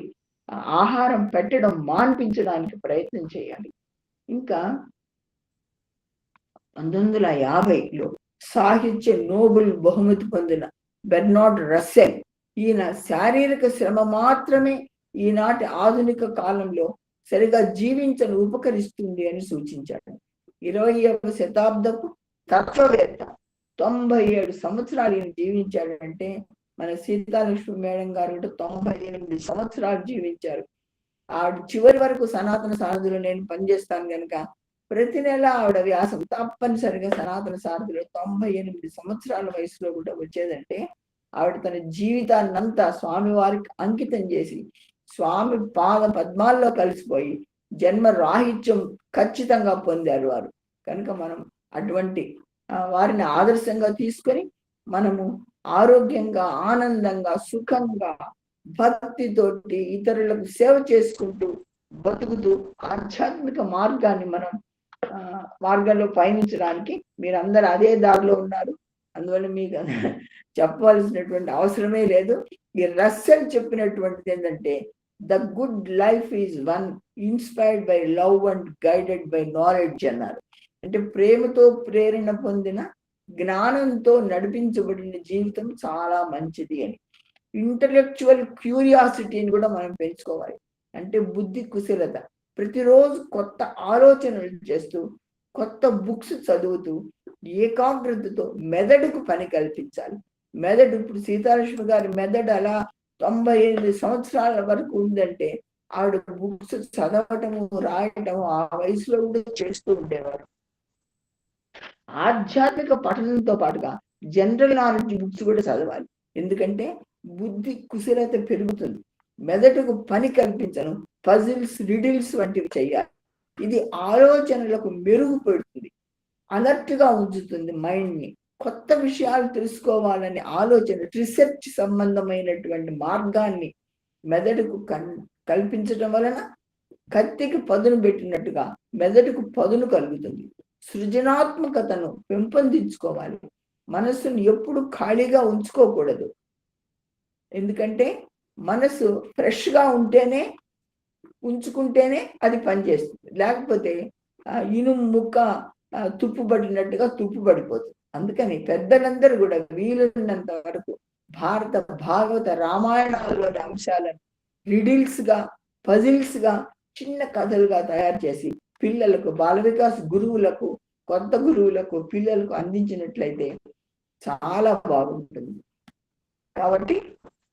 ఆహారం పెట్టడం మాన్పించడానికి ప్రయత్నం చేయాలి. ఇంకా 1950లో సాహిత్య నోబెల్ బహుమతి పొందిన బెర్నార్డ్ రస్సెల్ ఈయన శారీరక శ్రమ మాత్రమే ఈనాటి ఆధునిక కాలంలో సరిగా జీవించను ఉపకరిస్తుంది అని సూచించాడు. 20వ శతాబ్దపు తత్వవేత్త 97 సంవత్సరాలు ఈయన జీవించాడంటే మన సీతాలక్ష్మి మేడం గారు కూడా 98 సంవత్సరాలు జీవించారు. ఆవిడ చివరి వరకు సనాతన సారథిలో నేను పనిచేస్తాను కనుక ప్రతి నెల ఆవిడ వ్యాసం తప్పనిసరిగా సనాతన సారథిలో 98 సంవత్సరాల వయసులో కూడా వచ్చేదంటే ఆవిడ తన జీవితాన్నంతా స్వామి వారికి అంకితం చేసి స్వామి పాద పద్మాల్లో కలిసిపోయి జన్మ రాహిత్యం ఖచ్చితంగా పొందారు వారు. కనుక మనం అటువంటి వారిని ఆదర్శంగా తీసుకొని మనము ఆరోగ్యంగా, ఆనందంగా, సుఖంగా, భక్తితోటి ఇతరులకు సేవ చేసుకుంటూ బతుకుతూ ఆధ్యాత్మిక మార్గాన్ని మనం మార్గంలో పయనించడానికి మీరందరూ అదే దారిలో ఉన్నారు. అందువల్ల మీకు చెప్పవలసినటువంటి అవసరమే లేదు. ఈ రస్సెల్ చెప్పినటువంటిది ఏంటంటే the good life is one inspired by love and guided by knowledge అన్నారు. అంటే ప్రేమతో ప్రేరణ పొందిన, జ్ఞానంతో నడిపించబడిన జీవితం చాలా మంచిది అని. ఇంటలెక్చువల్ క్యూరియాసిటీని కూడా మనం పెంచుకోవాలి. అంటే బుద్ధి కుశలత, ప్రతిరోజు కొత్త ఆలోచనలు చేస్తూ కొత్త బుక్స్ చదువుతూ ఏకాగ్రతతో మెదడుకు పని కల్పించాలి. మెదడు ఇప్పుడు సీతాలక్ష్మి గారి మెదడు అలా 98 సంవత్సరాల వరకు ఉందంటే ఆవిడ బుక్స్ చదవటము, రాయటము ఆ వయసులో కూడా చేస్తూ ఉండేవారు. ఆధ్యాత్మిక పఠనంతో పాటుగా జనరల్ నాలెడ్జ్ బుక్స్ కూడా చదవాలి. ఎందుకంటే బుద్ధి కుశలత పెరుగుతుంది, మెదడుకు పని కల్పించను, పజిల్స్, రిడిల్స్ వంటివి చేయాలి. ఇది ఆలోచనలకు మెరుగుపడుతుంది, అలర్ట్ గా ఉంచుతుంది మైండ్ ని. కొత్త విషయాలు తెలుసుకోవాలని ఆలోచన, రీసెర్చ్ సంబంధమైనటువంటి మార్గాన్ని మెదడుకు కల్పించడం వలన కత్తికి పదును పెట్టినట్టుగా మెదడుకు పదును కలుగుతుంది. సృజనాత్మకతను పెంపొందించుకోవాలి. మనస్సును ఎప్పుడు ఖాళీగా ఉంచుకోకూడదు. ఎందుకంటే మనసు ఫ్రెష్ గా ఉంచుకుంటేనే అది పనిచేస్తుంది. లేకపోతే ఇనుము ముక్క తుప్పు పడినట్టుగా తుప్పు పడిపోతుంది. అందుకని పెద్దలందరూ కూడా వీలున్నంత వరకు భారత, భాగవత, రామాయణాల్లోని అంశాలను రిడిల్స్ గా, పజిల్స్ గా, చిన్న కథలుగా తయారు చేసి పిల్లలకు, బాల వికాస్ గురువులకు, కొత్త గురువులకు, పిల్లలకు అందించినట్లయితే చాలా బాగుంటుంది. కాబట్టి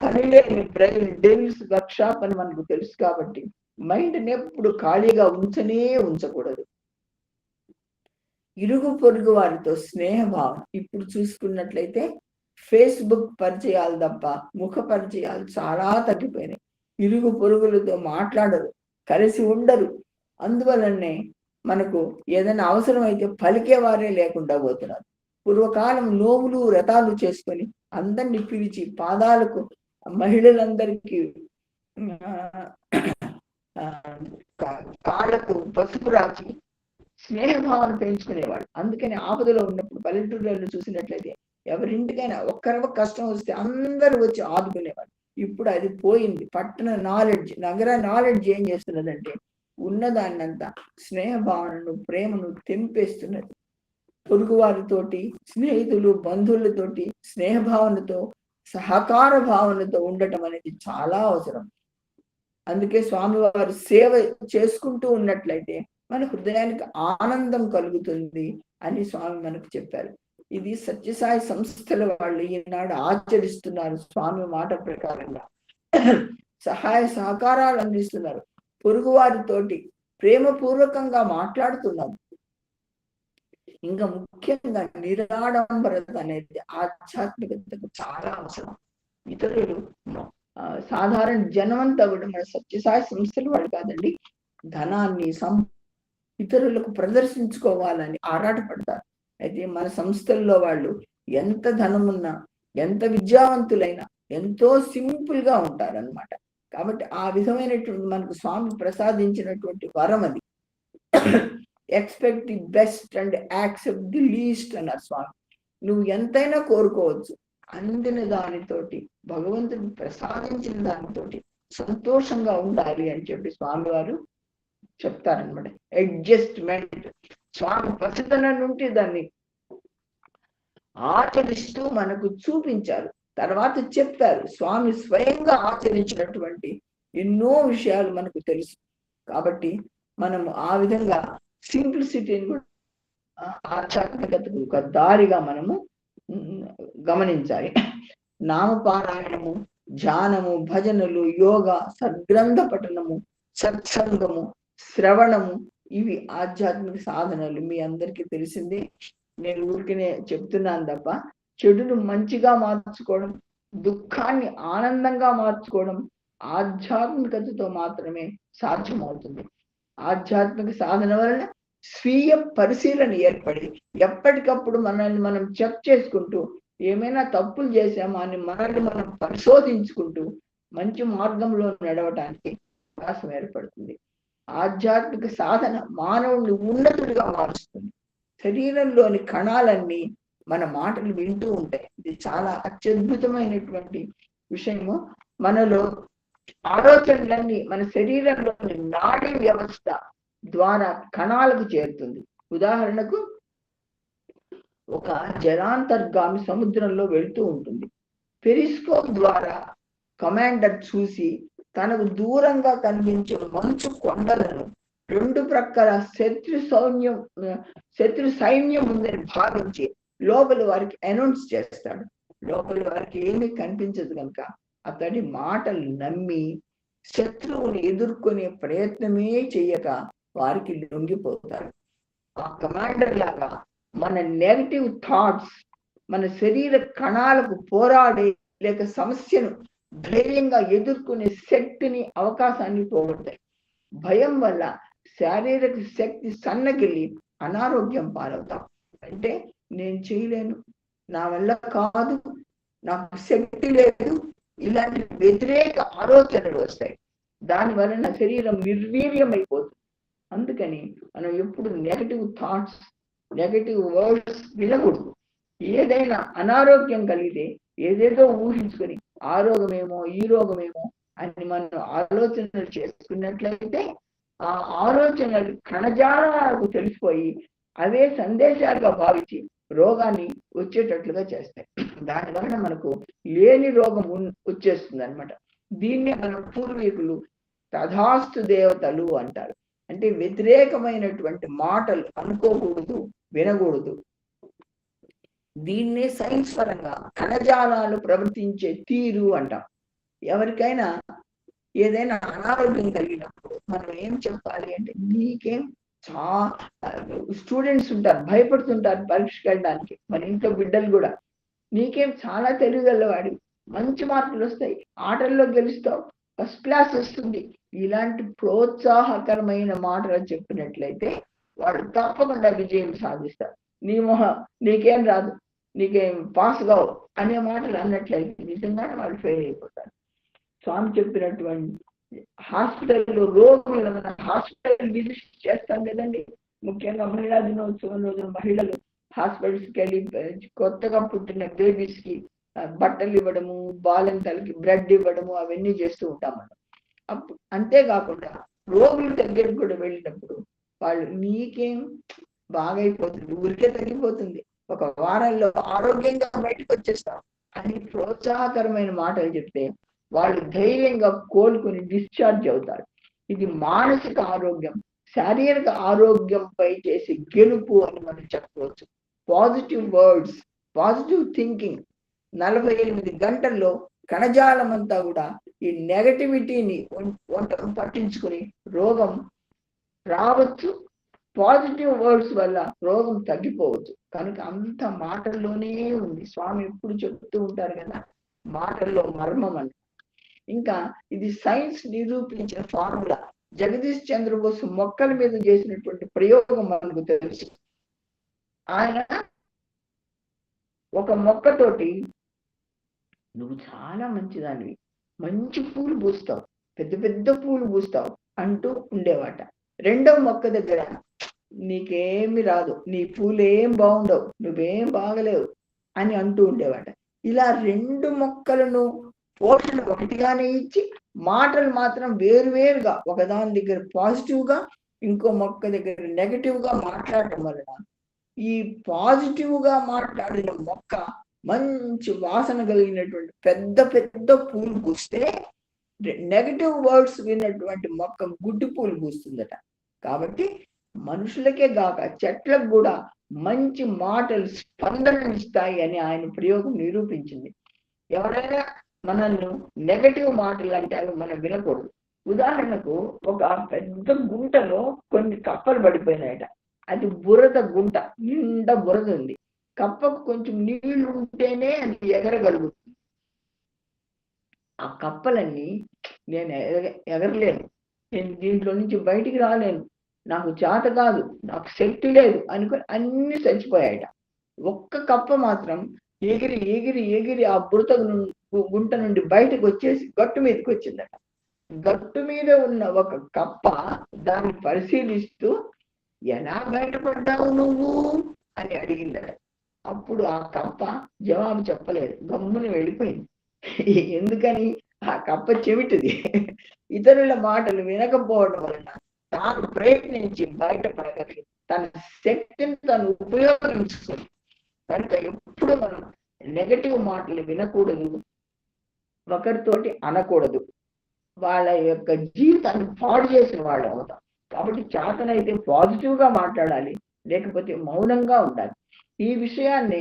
పనిలేని బ్రెయిన్ డెవిల్స్ వర్క్ షాప్ అని మనకు తెలుసు. కాబట్టి మైండ్ని ఎప్పుడు ఖాళీగా ఉంచకూడదు. ఇరుగు పొరుగు వారితో స్నేహభావం. ఇప్పుడు చూసుకున్నట్లయితే ఫేస్బుక్ పరిచయాలు తప్ప ముఖ పరిచయాలు చాలా తగ్గిపోయినాయి. ఇరుగు పొరుగులతో మాట్లాడరు, కలిసి ఉండరు. అందువలనే మనకు ఏదైనా అవసరం అయితే పలికేవారే లేకుండా పోతున్నారు. పూర్వకాలం నోములు, వ్రతాలు చేసుకొని అందరినీ పిలిచి పాదాలకు, మహిళలందరికీ కాళ్ళకు పసుపు రాసి స్నేహభావాన్ని పెంచుకునేవాడు. అందుకని ఆపదలో ఉన్నప్పుడు పల్లెటూళ్ళలో చూసినట్లయితే ఎవరింటికైనా ఒక్కరవ కష్టం వస్తే అందరూ వచ్చి ఆదుకునేవాడు. ఇప్పుడు అది పోయింది. పట్టణ నాలెడ్జ్, నగర నాలెడ్జ్ ఏం చేస్తున్నదంటే ఉన్నదాన్నంతా స్నేహభావనను, ప్రేమను తెంపేస్తున్నది. పొరుగువారితోటి, స్నేహితులు, బంధువులతోటి స్నేహభావనతో, సహకార భావనతో ఉండటం అనేది చాలా అవసరం. అందుకే స్వామివారు సేవ చేసుకుంటూ ఉన్నట్లయితే మన హృదయానికి ఆనందం కలుగుతుంది అని స్వామి మనకు చెప్పారు. ఇది సత్యసాయి సంస్థల వాళ్ళు ఈనాడు ఆచరిస్తున్నారు. స్వామి మాట ప్రకారంగా సహాయ సహకారాలు అందిస్తున్నారు. పొరుగువారితోటి ప్రేమపూర్వకంగా మాట్లాడుతున్నారు. ఇంకా ముఖ్యంగా నిరాడంబరత అనేది ఆధ్యాత్మికతకు చాలా అవసరం. ఇతరులు సాధారణ జనమంతా కూడా మన సత్యసాయి సంస్థల వాళ్ళు కాదండి, ధనాన్ని ఇతరులకు ప్రదర్శించుకోవాలని ఆరాటపడతారు. అయితే మన సంస్థల్లో వాళ్ళు ఎంత ధనమున్నా, ఎంత విద్యావంతులైనా ఎంతో సింపుల్ గా ఉంటారన్నమాట. కాబట్టి ఆ విధమైనటువంటి మనకు స్వామి ప్రసాదించినటువంటి వరం అది. Expect the best and accept the least అన్నారు స్వామి. నువ్వు ఎంతైనా కోరుకోవచ్చు, అందిన దానితోటి, భగవంతుడు ప్రసాదించిన దానితోటి సంతోషంగా ఉండాలి అని చెప్పి స్వామి వారు చెప్తారనమాట. అడ్జస్ట్మెంట్ స్వామి పసితనం నుండి దాన్ని ఆచరిస్తూ మనకు చూపించారు. తర్వాత చెప్పారు. స్వామి స్వయంగా ఆచరించినటువంటి ఎన్నో విషయాలు మనకు తెలుసు. కాబట్టి మనం ఆ విధంగా సింప్లిసిటీని కూడా ఆధ్యాత్మికతకు ఒక దారిగా మనము గమనించాలి. నామపారాయణము, ధ్యానము, భజనలు, యోగా, సద్గ్రంథ పఠనము, సత్సంగము, శ్రవణము, ఇవి ఆధ్యాత్మిక సాధనలు. మీ అందరికీ తెలిసింది. నేను ఊరికినే చెప్తున్నాను తప్ప చెడును మంచిగా మార్చుకోవడం, దుఃఖాన్ని ఆనందంగా మార్చుకోవడం ఆధ్యాత్మికతతో మాత్రమే సాధ్యమవుతుంది. ఆధ్యాత్మిక సాధన వలన స్వీయ పరిశీలన ఏర్పడి ఎప్పటికప్పుడు మనల్ని మనం చెక్ చేసుకుంటూ ఏమైనా తప్పులు చేసామా అని మనల్ని మనం పరిశోధించుకుంటూ మంచి మార్గంలో నడవటానికి అవకాశం ఏర్పడుతుంది. ఆధ్యాత్మిక సాధన మానవుని ఉన్నతుడిగా మారుస్తుంది. శరీరంలోని కణాలన్నీ మన మాటలు వింటూ ఉంటాయి. ఇది చాలా అత్యద్భుతమైనటువంటి విషయము. మనలో ఆలోచనలన్నీ మన శరీరంలోని నాడీ వ్యవస్థ ద్వారా కణాలకు చేరుతుంది. ఉదాహరణకు ఒక జలాంతర్గామి సముద్రంలో వెళ్తూ ఉంటుంది. పెరిస్కోప్ ద్వారా కమాండర్ చూసి తనకు దూరంగా కనిపించే మంచు కొండలను రెండు ప్రక్కల శత్రు సైన్యం ఉందని భావించి లోపలి వారికి అనౌన్స్ చేస్తాడు. లోపలి వారికి ఏమీ కనిపించదు కనుక అతడి మాటలు నమ్మి శత్రువుని ఎదుర్కొనే ప్రయత్నమే చేయక వారికి లొంగిపోతారు. ఆ కమాండర్ లాగా మన నెగటివ్ థాట్స్ మన శరీర కణాలకు పోరాడే లేక సమస్యను ధైర్యంగా ఎదుర్కొనే శక్తిని, అవకాశాన్ని పోగొడతాయి. భయం వల్ల శారీరక శక్తి సన్నగిల్లి అనారోగ్యం పాలవుతాం. అంటే నేను చేయలేను, నా వల్ల కాదు, నాకు శక్తి లేదు, ఇలాంటి వ్యతిరేక ఆలోచనలు వస్తాయి. దాని వలన శరీరం నిర్వీర్యం అయిపోతుంది. అందుకని మనం ఎప్పుడు నెగటివ్ థాట్స్, నెగటివ్ వర్డ్స్ వినకూడదు. ఏదైనా అనారోగ్యం కలిగితే ఏదేదో ఊహించుకొని ఆ రోగమేమో ఈ రోగమేమో అని మనం ఆలోచనలు చేసుకున్నట్లయితే ఆ ఆలోచనలు కణజాలాలకు తెలిసిపోయి అవే సందేశాలుగా భావించి రోగాన్ని వచ్చేటట్లుగా చేస్తాయి. దాని వలన మనకు లేని రోగం వచ్చేస్తుంది అనమాట. దీన్నే మన పూర్వీకులు తథాస్తు దేవతలు అంటారు. అంటే వ్యతిరేకమైనటువంటి మాటలు అనుకోకూడదు, వినకూడదు. దీన్నే సైన్స్ పరంగా కణజాలాలు ప్రవర్తించే తీరు అంటాం. ఎవరికైనా ఏదైనా అనారోగ్యం కలిగినప్పుడు మనం ఏం చెప్పాలి అంటే, నీకేం స్టూడెంట్స్ ఉంటారు, భయపడుతుంటారు పరీక్షకి వెళ్ళడానికి. మన ఇంట్లో బిడ్డలు కూడా, నీకేం చాలా తెలివిగలవాడు, మంచి మార్కులు వస్తాయి, ఆటల్లో గెలుస్తావు, ఫస్ట్ క్లాస్ వస్తుంది, ఇలాంటి ప్రోత్సాహకరమైన మాటలు చెప్పినట్లయితే వాడు తప్పకుండా విజయం సాధిస్తారు. నీకేం రాదు, నీకేం పాస్ కావు అనే మాటలు అన్నట్లయితే నిజంగానే వాళ్ళు ఫెయిల్ అయిపోతారు. స్వామి చెప్పినటువంటి హాస్పిటల్లో రోగులు మన హాస్పిటల్ విజిట్ చేస్తాం కదండి. ముఖ్యంగా మహిళా దినోత్సవం రోజున మహిళలు హాస్పిటల్స్కి వెళ్ళి కొత్తగా పుట్టిన బేబీస్ కి బట్టలు ఇవ్వడము, బాలింతలకి బ్రెడ్ ఇవ్వడము, అవన్నీ చేస్తూ ఉంటాం మనం. అప్పుడు అంతేకాకుండా రోగుల దగ్గరికి కూడా వెళ్ళినప్పుడు వాళ్ళు నీకేం బాగైపోతుంది, ఊరికే తగ్గిపోతుంది, ఒక వారంలో ఆరోగ్యంగా బయటకు వచ్చేస్తాం అని ప్రోత్సాహకరమైన మాటలు చెప్తే వాళ్ళు ధైర్యంగా కోలుకుని డిశ్చార్జ్ అవుతారు. ఇది మానసిక ఆరోగ్యం, శారీరక ఆరోగ్యంపై చేసే గెలుపు అని మనం చెప్పవచ్చు. పాజిటివ్ వర్డ్స్, పాజిటివ్ థింకింగ్ 48 గంటల్లో కణజాలం అంతా కూడా ఈ నెగటివిటీని పట్టించుకుని రోగం రావచ్చు, పాజిటివ్ వర్డ్స్ వల్ల రోగం తగ్గిపోవచ్చు. కనుక అంత మాటల్లోనే ఉంది. స్వామి ఎప్పుడు చెప్తూ ఉంటారు కదా, మాటల్లో మర్మం అని. ఇంకా ఇది సైన్స్ నిరూపించిన ఫార్ములా. జగదీష్ చంద్రబోస్ మొక్కల మీద చేసినటువంటి ప్రయోగం మనకు తెలుసు. ఆయన ఒక మొక్కతోటి, నువ్వు చాలా మంచిదానివి, మంచి పూలు పూస్తావు, పెద్ద పెద్ద పూలు పూస్తావు అంటూ ఉండేవాట. రెండవ మొక్క దగ్గర, నీకేమి రాదు, నీ పూలేం బాగుండవు, నువ్వేం బాగలేవు అని అంటూ ఉండేవాట. ఇలా రెండు మొక్కలను పోషణ ఒకటిగానే ఇచ్చి మాటలు మాత్రం వేరువేరుగా, ఒకదాని దగ్గర పాజిటివ్ గా ఇంకో మొక్క దగ్గర నెగటివ్ గా మాట్లాడటం వలన ఈ పాజిటివ్ గా మాట్లాడిన మొక్క మంచి వాసన కలిగినటువంటి పెద్ద పెద్ద పూలు పూస్తే నెగటివ్ వర్డ్స్ విన్నటువంటి మొక్క గుడ్డి పూలు పూస్తుందట. కాబట్టి మనుషులకే గాక చెట్లకు కూడా మంచి మాటలు స్పందననిస్తాయి అని ఆయన ప్రయోగం నిరూపించింది. ఎవరైనా మనల్ని నెగటివ్ మాటలు అంటే అవి మనం వినకూడదు. ఉదాహరణకు ఒక పెద్ద గుంటలో కొన్ని కప్పలు పడిపోయినాయట. అది బురద గుంట, నిండా బురద ఉంది. కప్పకు కొంచెం నీళ్లు ఉంటేనే అది ఎగరగలుగుతుంది. ఆ కప్పలన్నీ నేను ఎగరలేను, నేను దీంట్లో నుంచి బయటికి రాలేను, నాకు చేత కాదు, నాకు శక్తి లేదు అనుకుని అన్ని చచ్చిపోయాయట. ఒక్క కప్ప మాత్రం ఎగిరి ఎగిరి ఎగిరి ఆ బురద గుంట నుండి బయటకు వచ్చేసి గట్టు మీదకి వచ్చిందట. గట్టు మీద ఉన్న ఒక కప్ప దాన్ని పరిశీలిస్తూ ఎలా బయటపడ్డావు నువ్వు అని అడిగిందట. అప్పుడు ఆ కప్ప జవాబు చెప్పలేదు, గమ్ముని వెళ్ళిపోయింది. ఎందుకని? ఆ కప్ప చెవిటిది, ఇతరుల మాటలు వినకపోవడం వలన తాను ప్రయత్నించి బయటపడగలిగి తన శక్తిని తను ఉపయోగించుకుంది. కనుక ఎప్పుడు మనం నెగటివ్ మాటలు వినకూడదు, ఒకరితోటి అనకూడదు, వాళ్ళ యొక్క జీవితాన్ని పాడు చేసిన వాళ్ళు అవుతాం. కాబట్టి చేతనైతే పాజిటివ్ గా మాట్లాడాలి, లేకపోతే మౌనంగా ఉండాలి. ఈ విషయాన్ని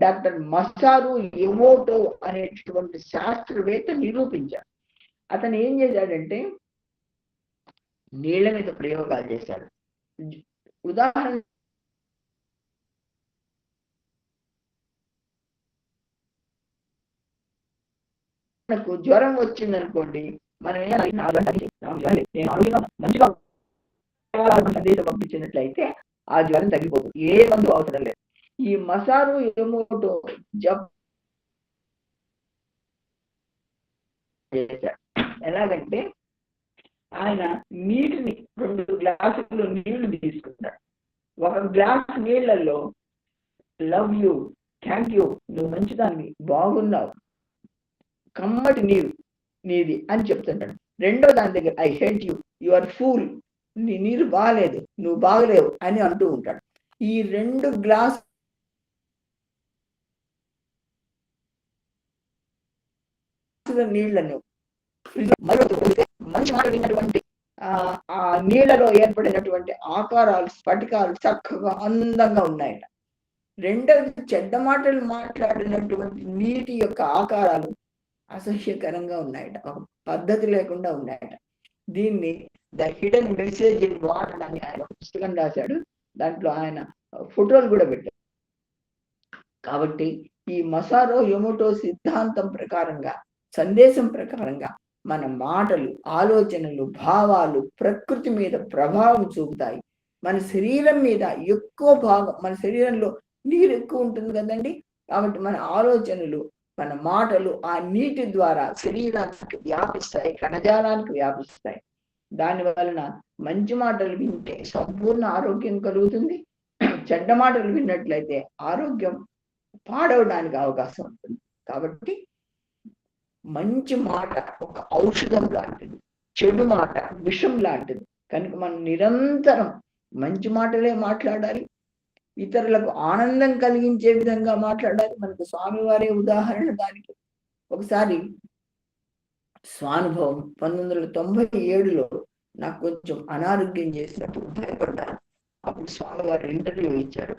డాక్టర్ మసారు ఎమోటో అనేటటువంటి శాస్త్రవేత్త నిరూపించాడు. అతను ఏం చేశాడంటే నీళ్ల మీద ప్రయోగాలు చేశాడు. ఉదాహరణ మనకు జ్వరం వచ్చిందనుకోండి, మనం మంచిగా సందేశం పంపించినట్లయితే ఆ జ్వరం తగ్గిపోతుంది, ఏ మందు అవసరం లేదు. ఈ మసారు ఎమోటో ఎలాగంటే ఆయన నీటిని 2 గ్లాసులు నీళ్లు తీసుకుంటాడు. ఒక గ్లాస్ నీళ్లలో లవ్ యూ, థ్యాంక్ యూ, నువ్వు మంచిదాన్ని, బాగున్నావు, కమ్మటి నీరు నీది అని చెప్తుంటాడు. రెండో దాని దగ్గర I hate you, you are fool, నీ నీరు బాగలేదు, నువ్వు బాగలేవు అని అంటూ ఉంటాడు. ఈ 2 గ్లాసు నీళ్లను మంచి మాట్లాడినటువంటి ఆ నీళ్లలో ఏర్పడినటువంటి ఆకారాలు, స్ఫటికాలు చక్కగా అందంగా ఉన్నాయట. రెండవది చెడ్డ మాటలు మాట్లాడినటువంటి నీటి యొక్క ఆకారాలు అసహ్యకరంగా ఉన్నాయట, ఒక పద్ధతి లేకుండా ఉన్నాయట. దీన్ని the hidden message in water అని ఆయన పుస్తకం రాశాడు. దాంట్లో ఆయన ఫోటోలు కూడా పెట్టారు. కాబట్టి ఈ మసారో ఎమోటో సిద్ధాంతం ప్రకారంగా, సందేశం ప్రకారంగా మన మాటలు, ఆలోచనలు, భావాలు ప్రకృతి మీద ప్రభావం చూపుతాయి. మన శరీరం మీద ఎక్కువ భాగం, మన శరీరంలో నీరు ఎక్కువ ఉంటుంది కదండి. కాబట్టి మన ఆలోచనలు, మన మాటలు ఆ నీటి ద్వారా శరీరానికి వ్యాపిస్తాయి, కణజాలానికి వ్యాపిస్తాయి. దాని వలన మంచి మాటలు వింటే సంపూర్ణ ఆరోగ్యం కలుగుతుంది. చెడ్డ మాటలు విన్నట్లయితే ఆరోగ్యం పాడవడానికి అవకాశం ఉంటుంది. కాబట్టి మంచి మాట ఒక ఔషధం లాంటిది, చెడు మాట విషం లాంటిది. కనుక మనం నిరంతరం మంచి మాటలే మాట్లాడాలి, ఇతరులకు ఆనందం కలిగించే విధంగా మాట్లాడాలి. మనకు స్వామివారే ఉదాహరణ దానికి. ఒకసారి స్వానుభవం 1997లో నాకు కొంచెం అనారోగ్యం చేసినప్పుడు భయపడ్డాను. అప్పుడు స్వామివారు ఇంటర్వ్యూ ఇచ్చారు.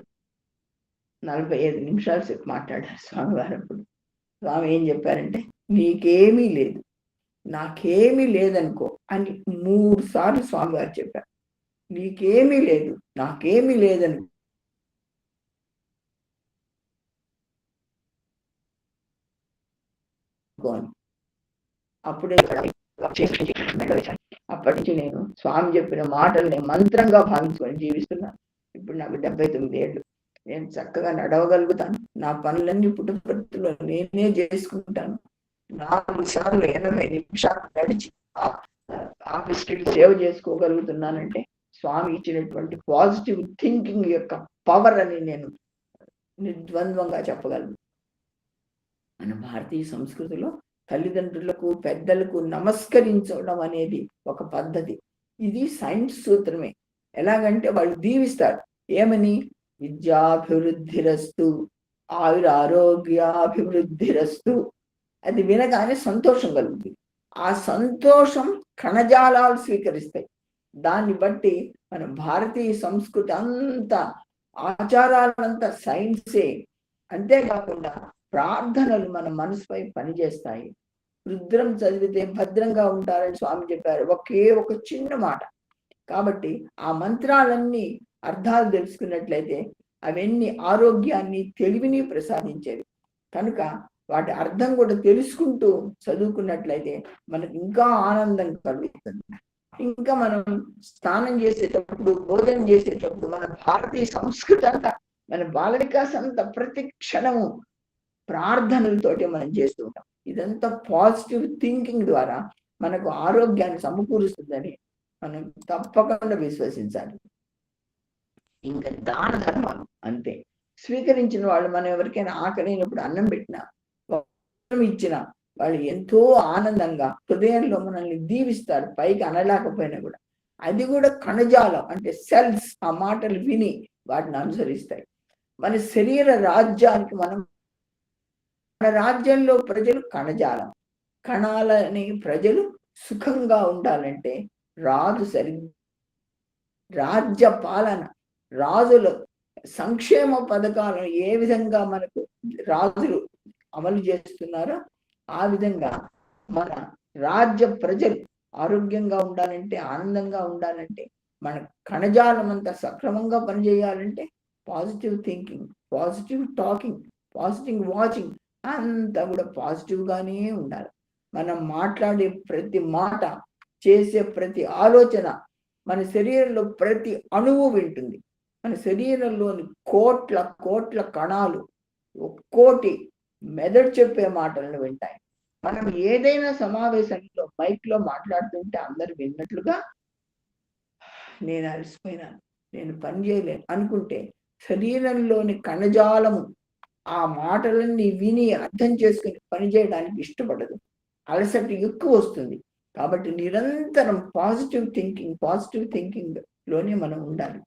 45 నిమిషాలు సేపు మాట్లాడారు స్వామివారు. అప్పుడు స్వామి ఏం చెప్పారంటే, నీకేమీ లేదు, నాకేమీ లేదనుకో అని 3 సార్లు స్వామివారు చెప్పారు. నీకేమీ లేదు, నాకేమీ లేదనుకో. అప్పుడే అప్పటి నుంచి నేను స్వామి చెప్పిన మాటల్ని మంత్రంగా భావించుకొని జీవిస్తున్నాను. ఇప్పుడు నాకు 79 ఏళ్ళు. నేను చక్కగా నడవగలుగుతాను, నా పనులన్నీ పుట్టుపత్తులో నేనే చేసుకుంటాను. 4 సార్లు 80 నిమిషాలు నడిచి ఆఫీస్కి సేవ చేసుకోగలుగుతున్నానంటే స్వామి ఇచ్చినటువంటి పాజిటివ్ థింకింగ్ యొక్క పవర్ అని నేను నిర్ద్వంద్వంగా చెప్పగలను. మన భారతీయ సంస్కృతిలో తల్లిదండ్రులకు, పెద్దలకు నమస్కరించడం అనేది ఒక పద్ధతి. ఇది సైన్స్ సూత్రమే. ఎలాగంటే వాళ్ళు దీవిస్తారు. ఏమని? విద్యాభివృద్ధిరస్తు, ఆయురారోగ్యాభివృద్ధిరస్తు. అది వినగానే సంతోషం కలుగుతుంది. ఆ సంతోషం కణజాలాలు స్వీకరిస్తాయి. దాన్ని బట్టి మన భారతీయ సంస్కృతి అంతా, ఆచారాలంతా సైన్సే. అంతేకాకుండా ప్రార్థనలు మన మనసుపై పనిచేస్తాయి. రుద్రం చదివితే భద్రంగా ఉంటారని స్వామి చెప్పారు, ఒకే ఒక చిన్న మాట. కాబట్టి ఆ మంత్రాలన్నీ అర్థాలు తెలుసుకున్నట్లయితే అవన్నీ ఆరోగ్యాన్ని, తెలివిని ప్రసాదించేవి. కనుక వాటి అర్థం కూడా తెలుసుకుంటూ చదువుకున్నట్లయితే మనకు ఇంకా ఆనందం కలుగుతుంది. ఇంకా మనం స్నానం చేసేటప్పుడు, భోజనం చేసేటప్పుడు మన భారతీయ సంస్కృతి అంతా, మన బాల వికాసం అంతా ప్రతి క్షణము ప్రార్థనలతోటి మనం చేస్తూ ఉంటాం. ఇదంతా పాజిటివ్ థింకింగ్ ద్వారా మనకు ఆరోగ్యాన్ని సమకూరుస్తుందని మనం తప్పకుండా విశ్వసించాలి. ఇంకా దాన ధర్మాలు అంతే. స్వీకరించిన వాళ్ళు, మనం ఎవరికైనా ఆకలినప్పుడు అన్నం పెట్టినా, ఇచ్చినా వాళ్ళు ఎంతో ఆనందంగా హృదయంలో మనల్ని దీవిస్తారు, పైకి అనలేకపోయినా కూడా. అది కూడా కణజాలం అంటే సెల్స్ ఆ మాటలు విని వాటిని అనుసరిస్తాయి. మన శరీర రాజ్యానికి మన రాజ్యంలో ప్రజలు కణజాలం. కణాలని ప్రజలు సుఖంగా ఉండాలంటే రాజు రాజ్య పాలన, రాజుల సంక్షేమ పథకాలను ఏ విధంగా మనకు రాజులు అమలు చేస్తున్నారో ఆ విధంగా మన రాజ్య ప్రజలు ఆరోగ్యంగా ఉండాలంటే, ఆనందంగా ఉండాలంటే, మన కణజాలం అంతా సక్రమంగా పనిచేయాలంటే positive thinking, positive talking, positive watching అంతా కూడా పాజిటివ్ గానే ఉండాలి. మనం మాట్లాడే ప్రతి మాట, చేసే ప్రతి ఆలోచన మన శరీరంలో ప్రతి అణువు వింటుంది. మన శరీరంలోని కోట్ల కోట్ల కణాలు ఒక్కోటి మెదడు చెప్పే మాటలను వింటాయి. మనం ఏదైనా సమావేశంలో మైక్ లో మాట్లాడుతుంటే అందరు విన్నట్లుగా, నేను అలసిపోయినాను, నేను పని చేయలేను అనుకుంటే శరీరంలోని కణజాలము ఆ మాటలన్నీ విని అర్థం చేసుకుని పనిచేయడానికి ఇష్టపడదు, అలసట ఎక్కువ వస్తుంది. కాబట్టి నిరంతరం పాజిటివ్ థింకింగ్ లోనే మనం ఉండాలి.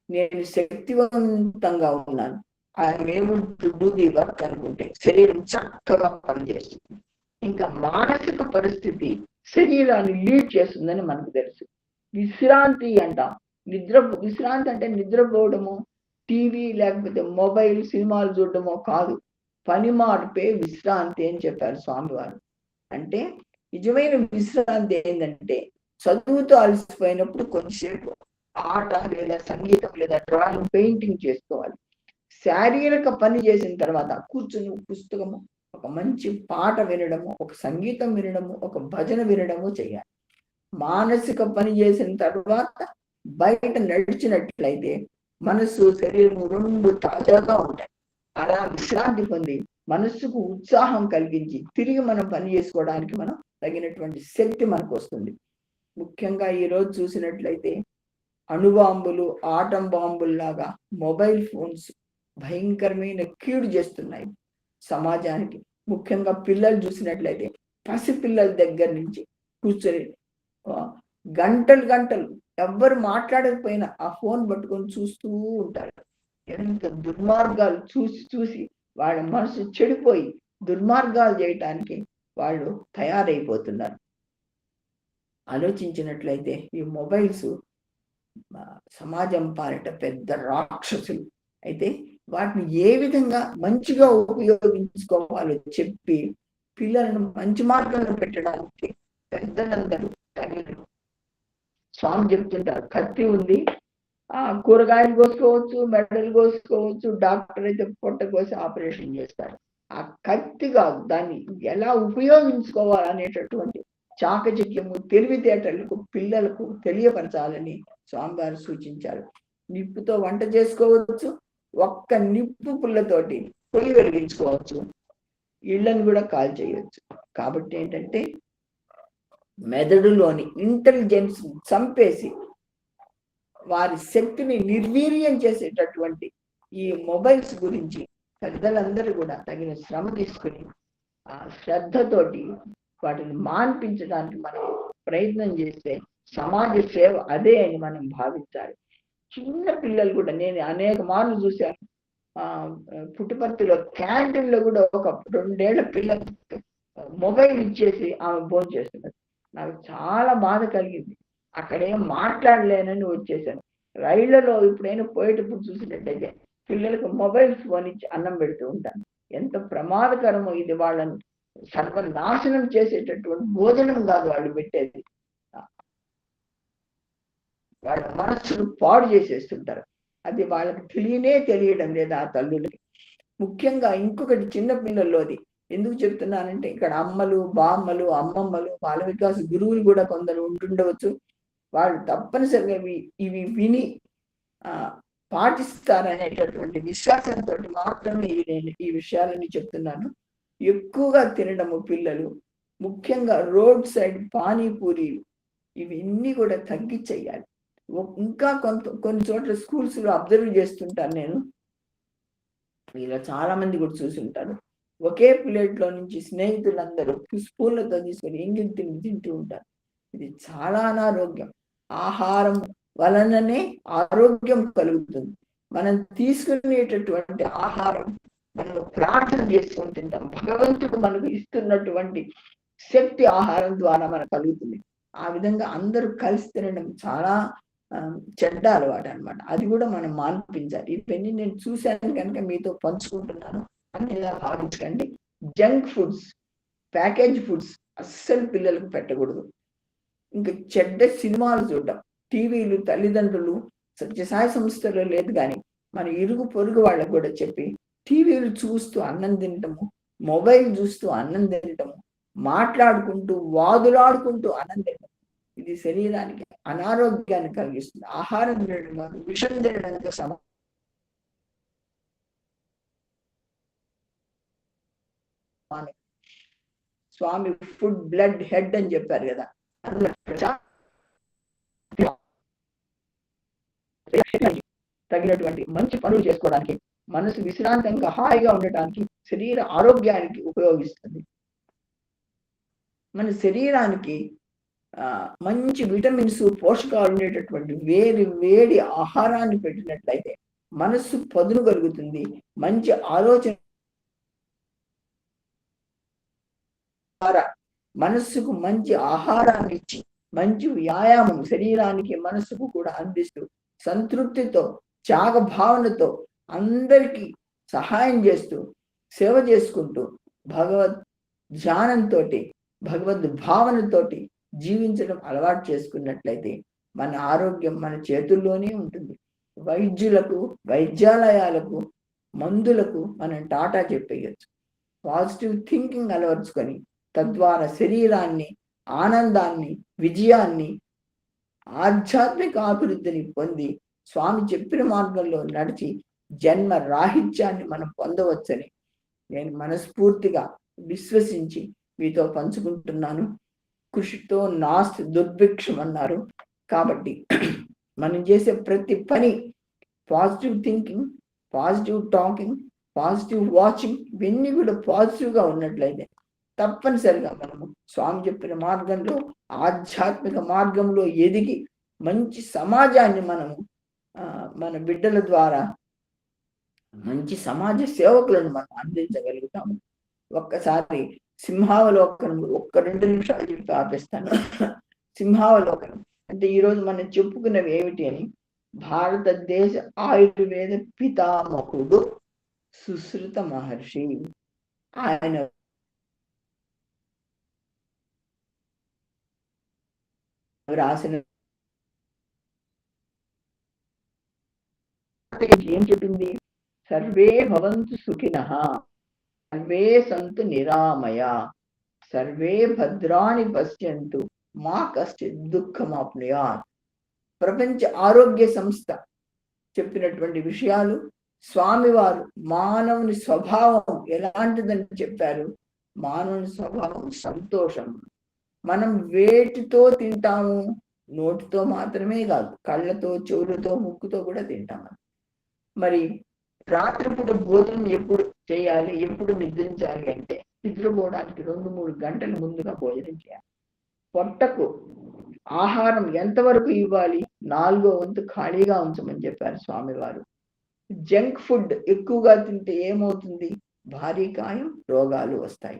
నేను శక్తివంతంగా ఉన్నాను, I'm able to do the work అనుకుంటే శరీరం చక్కగా పనిచేస్తుంది. ఇంకా మానసిక పరిస్థితి శరీరాన్ని లీడ్ చేస్తుందని మనకు తెలుసు. విశ్రాంతి అంటాం. విశ్రాంతి అంటే నిద్రపోవడము, టీవీ లేకపోతే మొబైల్ సినిమాలు చూడడమో కాదు. పని మార్పే విశ్రాంతి అని చెప్పారు స్వామివారు. అంటే నిజమైన విశ్రాంతి ఏంటంటే, చదువుతో అలసిపోయినప్పుడు కొంచెంసేపు ఆట లేదా సంగీతం లేదా డ్రాయింగ్, పెయింటింగ్ చేసుకోవాలి. శారీరక పని చేసిన తర్వాత కూర్చుని పుస్తకము, ఒక మంచి పాట వినడము, ఒక సంగీతం వినడము, ఒక భజన వినడము చేయాలి. మానసిక పని చేసిన తర్వాత బయట నడిచినట్లయితే మనస్సు, శరీరం రెండు తాజాగా ఉంటాయి. అలా విశ్రాంతి పొంది మనస్సుకు ఉత్సాహం కలిగించి తిరిగి మనం పని చేసుకోవడానికి మనం తగినటువంటి శక్తి మనకు వస్తుంది. ముఖ్యంగా ఈరోజు చూసినట్లయితే అణుబాంబులు, ఆటం బాంబుల్లాగా మొబైల్ ఫోన్స్ భయంకరమైన కీడు చేస్తున్నాయి సమాజానికి. ముఖ్యంగా పిల్లలు చూసినట్లయితే పసిపిల్లల దగ్గర నుంచి కూర్చొని గంటలు గంటలు ఎవ్వరు మాట్లాడకపోయినా ఆ ఫోన్ పట్టుకొని చూస్తూ ఉంటారు. ఎంత దుర్మార్గాలు చూసి వాళ్ళ మనసు చెడిపోయి దుర్మార్గాలు చేయటానికి వాళ్ళు తయారైపోతున్నారు. ఆలోచించినట్లయితే ఈ మొబైల్స్ సమాజం పాలిట పెద్ద రాక్షసులు. అయితే వాటిని ఏ విధంగా మంచిగా ఉపయోగించుకోవాలో చెప్పి పిల్లలను మంచి మార్గంలో పెట్టడానికి పెద్దలందరూ తగిన. స్వామి చెప్తుంటారు, కత్తి ఉంది, కూరగాయలు కోసుకోవచ్చు, మెడలు కోసుకోవచ్చు, డాక్టర్ అయితే పొట్ట కోసి ఆపరేషన్ చేస్తారు. ఆ కత్తి కాదు, దాన్ని ఎలా ఉపయోగించుకోవాలనేటటువంటి చాకచక్యము, తెలివితేటలకు పిల్లలకు తెలియపరచాలని స్వామివారు సూచించారు. నిప్పుతో వంట చేసుకోవచ్చు, ఒక్క నిప్పు పుల్లతోటి పొయ్యి వెలిగించుకోవచ్చు, ఇళ్లను కూడా కాల్ చేయవచ్చు. కాబట్టి ఏంటంటే మెదడులోని ఇంటెలిజెన్స్ చంపేసి వారి శక్తిని నిర్వీర్యం చేసేటటువంటి ఈ మొబైల్స్ గురించి పెద్దలందరూ కూడా తగిన శ్రమ తీసుకుని ఆ శ్రద్ధతోటి వాటిని మాన్పించడానికి మనం ప్రయత్నం చేస్తే సమాజ సేవ అదే అని మనం భావించాలి. చిన్న పిల్లలు కూడా నేను అనేక మార్లు చూశాను. పుట్టుపర్తిలో క్యాంటీన్ లో కూడా ఒక 2 ఏళ్ల పిల్లలు మొబైల్ ఇచ్చేసి ఆమె భోజనం చేస్తున్నారు. నాకు చాలా బాధ కలిగింది. అక్కడేం మాట్లాడలేనని వచ్చేసాను. రైళ్లలో ఎప్పుడైనా పోయేటప్పుడు చూసినట్టయితే పిల్లలకు మొబైల్ ఫోన్ ఇచ్చి అన్నం పెడుతూ ఉంటాను. ఎంత ప్రమాదకరమో ఇది. వాళ్ళను సర్వనాశనం చేసేటటువంటి భోజనం కాదు వాళ్ళు పెట్టేది. వాళ్ళ మనస్సును పాడు చేసేస్తుంటారు. అది వాళ్ళకి తెలియడం లేదు ఆ తల్లులకి. ముఖ్యంగా ఇంకొకటి చిన్న పిల్లల్లోది ఎందుకు చెప్తున్నానంటే, ఇక్కడ అమ్మలు, బామ్మలు, అమ్మమ్మలు, బాల వికాస్ గురువులు కూడా కొందరు ఉంటుండవచ్చు. వాళ్ళు తప్పనిసరిగా ఇవి విని పాటిస్తారనేటటువంటి విశ్వాసంతో మాత్రమే నేను ఈ విషయాలని చెప్తున్నాను. ఎక్కువగా తినడము పిల్లలు, ముఖ్యంగా రోడ్ సైడ్ పానీపూరీలు ఇవన్నీ కూడా తగ్గించేయాలి. ఇంకా కొన్ని చోట్ల స్కూల్స్ లో అబ్జర్వ్ చేస్తుంటాను నేను. ఇలా చాలా మంది కూడా చూసి ఉంటారు. ఒకే ప్లేట్ లో నుంచి స్నేహితులందరూ స్పూన్లతో తీసుకొని ఎంగిల్ తింటూ ఉంటారు. ఇది చాలా అనారోగ్యం. ఆహారం వలననే ఆరోగ్యం కలుగుతుంది. మనం తీసుకునేటటువంటి ఆహారం మనం ప్రార్థన చేసుకొని తింటాం. భగవంతుడు మనకు ఇస్తున్నటువంటి శక్తి ఆహారం ద్వారా మనకు కలుగుతుంది. ఆ విధంగా అందరూ కలిసి తినడం చాలా చెడ్డ అలవాటు అనమాట. అది కూడా మనం మాన్పించాలి. ఇవన్నీ నేను చూశాను కనుక మీతో పంచుకుంటున్నాను అని భావించకండి. జంక్ ఫుడ్స్, ప్యాకేజ్ ఫుడ్స్ అస్సలు పిల్లలకు పెట్టకూడదు. ఇంకా చెడ్డ సినిమాలు చూడడం, టీవీలు తల్లిదండ్రులు సత్యసాయి సంస్థలో లేదు కానీ మన ఇరుగు పొరుగు వాళ్ళకు కూడా చెప్పి టీవీలు చూస్తూ అన్నం తినటము, మొబైల్ చూస్తూ అన్నం తినటము, మాట్లాడుకుంటూ వాదులాడుకుంటూ అన్నం తినటం, ఇది శరీరానికి అనారోగ్యాన్ని కలిగిస్తుంది. ఆహారం తినడం కాదు, విషం తినడానికి సమానం. స్వామి ఫుడ్ బ్లడ్ హెడ్ అని చెప్పారు కదా. తగినటువంటి మంచి పనులు చేసుకోవడానికి, మనసు విశ్రాంతంగా హాయిగా ఉండటానికి, శరీర ఆరోగ్యానికి ఉపయోగిస్తుంది. మన శరీరానికి మంచి విటమిన్స్, పోషకాలు ఉండేటటువంటి వేడి ఆహారాన్ని పెట్టినట్లయితే మనస్సు పదును కలుగుతుంది. మంచి ఆలోచన మనస్సుకు మంచి ఆహారాన్ని ఇచ్చి మంచి వ్యాయామం శరీరానికి మనస్సుకు కూడా అందిస్తూ సంతృప్తితో త్యాగ భావనతో అందరికీ సహాయం చేస్తూ సేవ చేసుకుంటూ భగవద్ ధ్యానంతో భగవద్ భావనతోటి జీవించడం అలవాటు చేసుకున్నట్లయితే మన ఆరోగ్యం మన చేతుల్లోనే ఉంటుంది. వైద్యులకు, వైద్యాలయాలకు, మందులకు మనం టాటా చెప్పేయచ్చు. పాజిటివ్ థింకింగ్ అలవర్చుకొని తద్వారా శరీరాన్ని, ఆనందాన్ని, విజయాన్ని, ఆధ్యాత్మిక అభివృద్ధిని పొంది స్వామి చెప్పిన మార్గంలో నడిచి జన్మ రాహిత్యాన్ని మనం పొందవచ్చని నేను మనస్ఫూర్తిగా విశ్వసించి మీతో పంచుకుంటున్నాను. కృషితో నాస్తి దుర్భిక్షం అన్నారు. కాబట్టి మనం చేసే ప్రతి పని positive thinking, positive talking, positive watching ఇవన్నీ కూడా పాజిటివ్గా ఉన్నట్లయితే తప్పనిసరిగా మనము స్వామి చెప్పిన మార్గంలో, ఆధ్యాత్మిక మార్గంలో ఎదిగి మంచి సమాజాన్ని మనము మన బిడ్డల ద్వారా మంచి సమాజ సేవకులను మనం అందించగలుగుతాము. ఒక్కసారి సింహావలోకనం 1-2 నిమిషాలు చెప్పి ఆపేస్తాను. సింహావలోకనం అంటే ఈరోజు మనం చెప్పుకున్నవి ఏమిటి అని, భారతదేశ ఆయుర్వేద పితామహుడు సుశ్రుత మహర్షి ఆయన రాసిన ఏం చెప్పింది? సర్వే భవంతు సుఖినః, సర్వే సంతు నిరామయ, సర్వే భద్రాణి పశ్యంతు, మా కశ్చిత్ దుఃఖమాప్నుయాత్. ప్రపంచ ఆరోగ్య సంస్థ చెప్పినటువంటి విషయాలు. స్వామివారు మానవుని స్వభావం ఎలాంటిదని చెప్పారు? మానవుని స్వభావం సంతోషం. మనం వేటితో తింటాము? నోటితో మాత్రమే కాదు, కళ్ళతో, చెవులతో, ముక్కుతో కూడా తింటాము. మరి రాత్రిపూట భోజనం ఎప్పుడు చేయాలి, ఎప్పుడు నిద్రించాలి అంటే నిద్రపోవడానికి 2-3 గంటల ముందుగా భోజనం చేయాలి. పొట్టకు ఆహారం ఎంతవరకు ఇవ్వాలి, 4వ వంతు ఖాళీగా ఉంచమని చెప్పారు స్వామివారు. జంక్ ఫుడ్ ఎక్కువగా తింటే ఏమవుతుంది, భారీ కాయం రోగాలు వస్తాయి.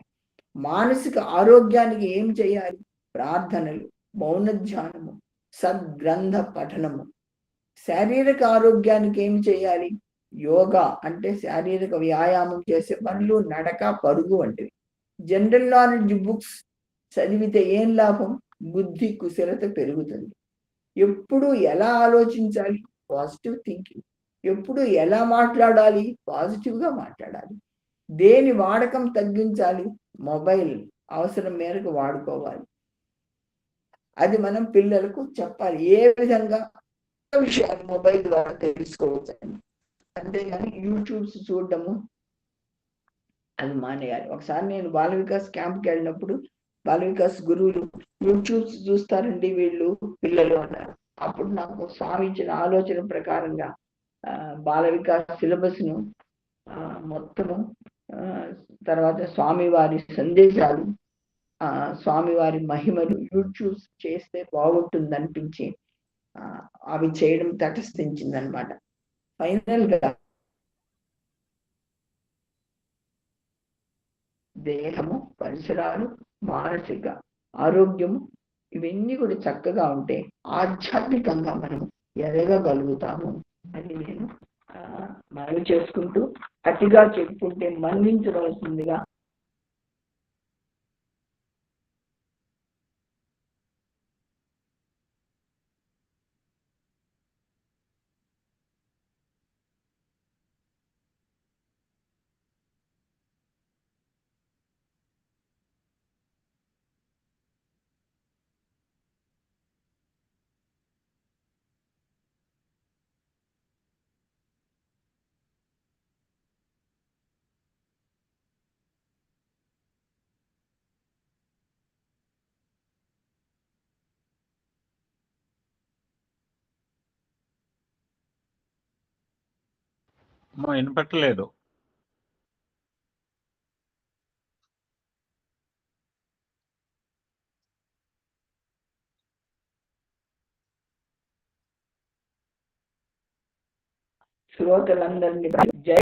మానసిక ఆరోగ్యానికి ఏం చేయాలి, ప్రార్థనలు, మౌన ధ్యానము, సద్గ్రంథ పఠనము. శారీరక ఆరోగ్యానికి ఏం చేయాలి, యోగా అంటే శారీరక వ్యాయామం చేసే పనులు, నడక, పరుగు వంటివి. జనరల్ నాలెడ్జ్ బుక్స్ చదివితే ఏం లాభం, బుద్ధి కుశలత పెరుగుతుంది. ఎప్పుడు ఎలా ఆలోచించాలి, పాజిటివ్ థింకింగ్. ఎప్పుడు ఎలా మాట్లాడాలి, పాజిటివ్గా మాట్లాడాలి. దేని వాడకం తగ్గించాలి, మొబైల్ అవసరం మేరకు వాడుకోవాలి. అది మనం పిల్లలకు చెప్పాలి, ఏ విధంగా విషయాలు మొబైల్ ద్వారా తెలుసుకోవచ్చు. అంతేగాని యూట్యూబ్స్ చూడటము అది మానేయాలి. ఒకసారి నేను బాల వికాస్ క్యాంప్కి వెళ్ళినప్పుడు బాల వికాస్ గురువులు యూట్యూబ్స్ చూస్తారండి వీళ్ళు పిల్లలు అన్నారు. అప్పుడు నాకు స్వామి ఇచ్చిన ఆలోచన ప్రకారంగా బాల వికాస్ సిలబస్ ను మొత్తము, తర్వాత స్వామివారి సందేశాలు, స్వామివారి మహిమలు యూట్యూబ్స్ చేస్తే బాగుంటుంది అనిపించి అవి చేయడం తటస్థించింది అనమాట. ఫైనల్ గా దేహము, పరిసరాలు, మానసిక ఆరోగ్యము ఇవన్నీ కూడా చక్కగా ఉంటే ఆధ్యాత్మికంగా మనం ఎదగగలుగుతాము అని నేను మనవి చేసుకుంటూ, అతిగా చెప్పుకుంటే మన్నించవలసిందిగా వినపట్టలేదు. శ్రోతలందరినీ జై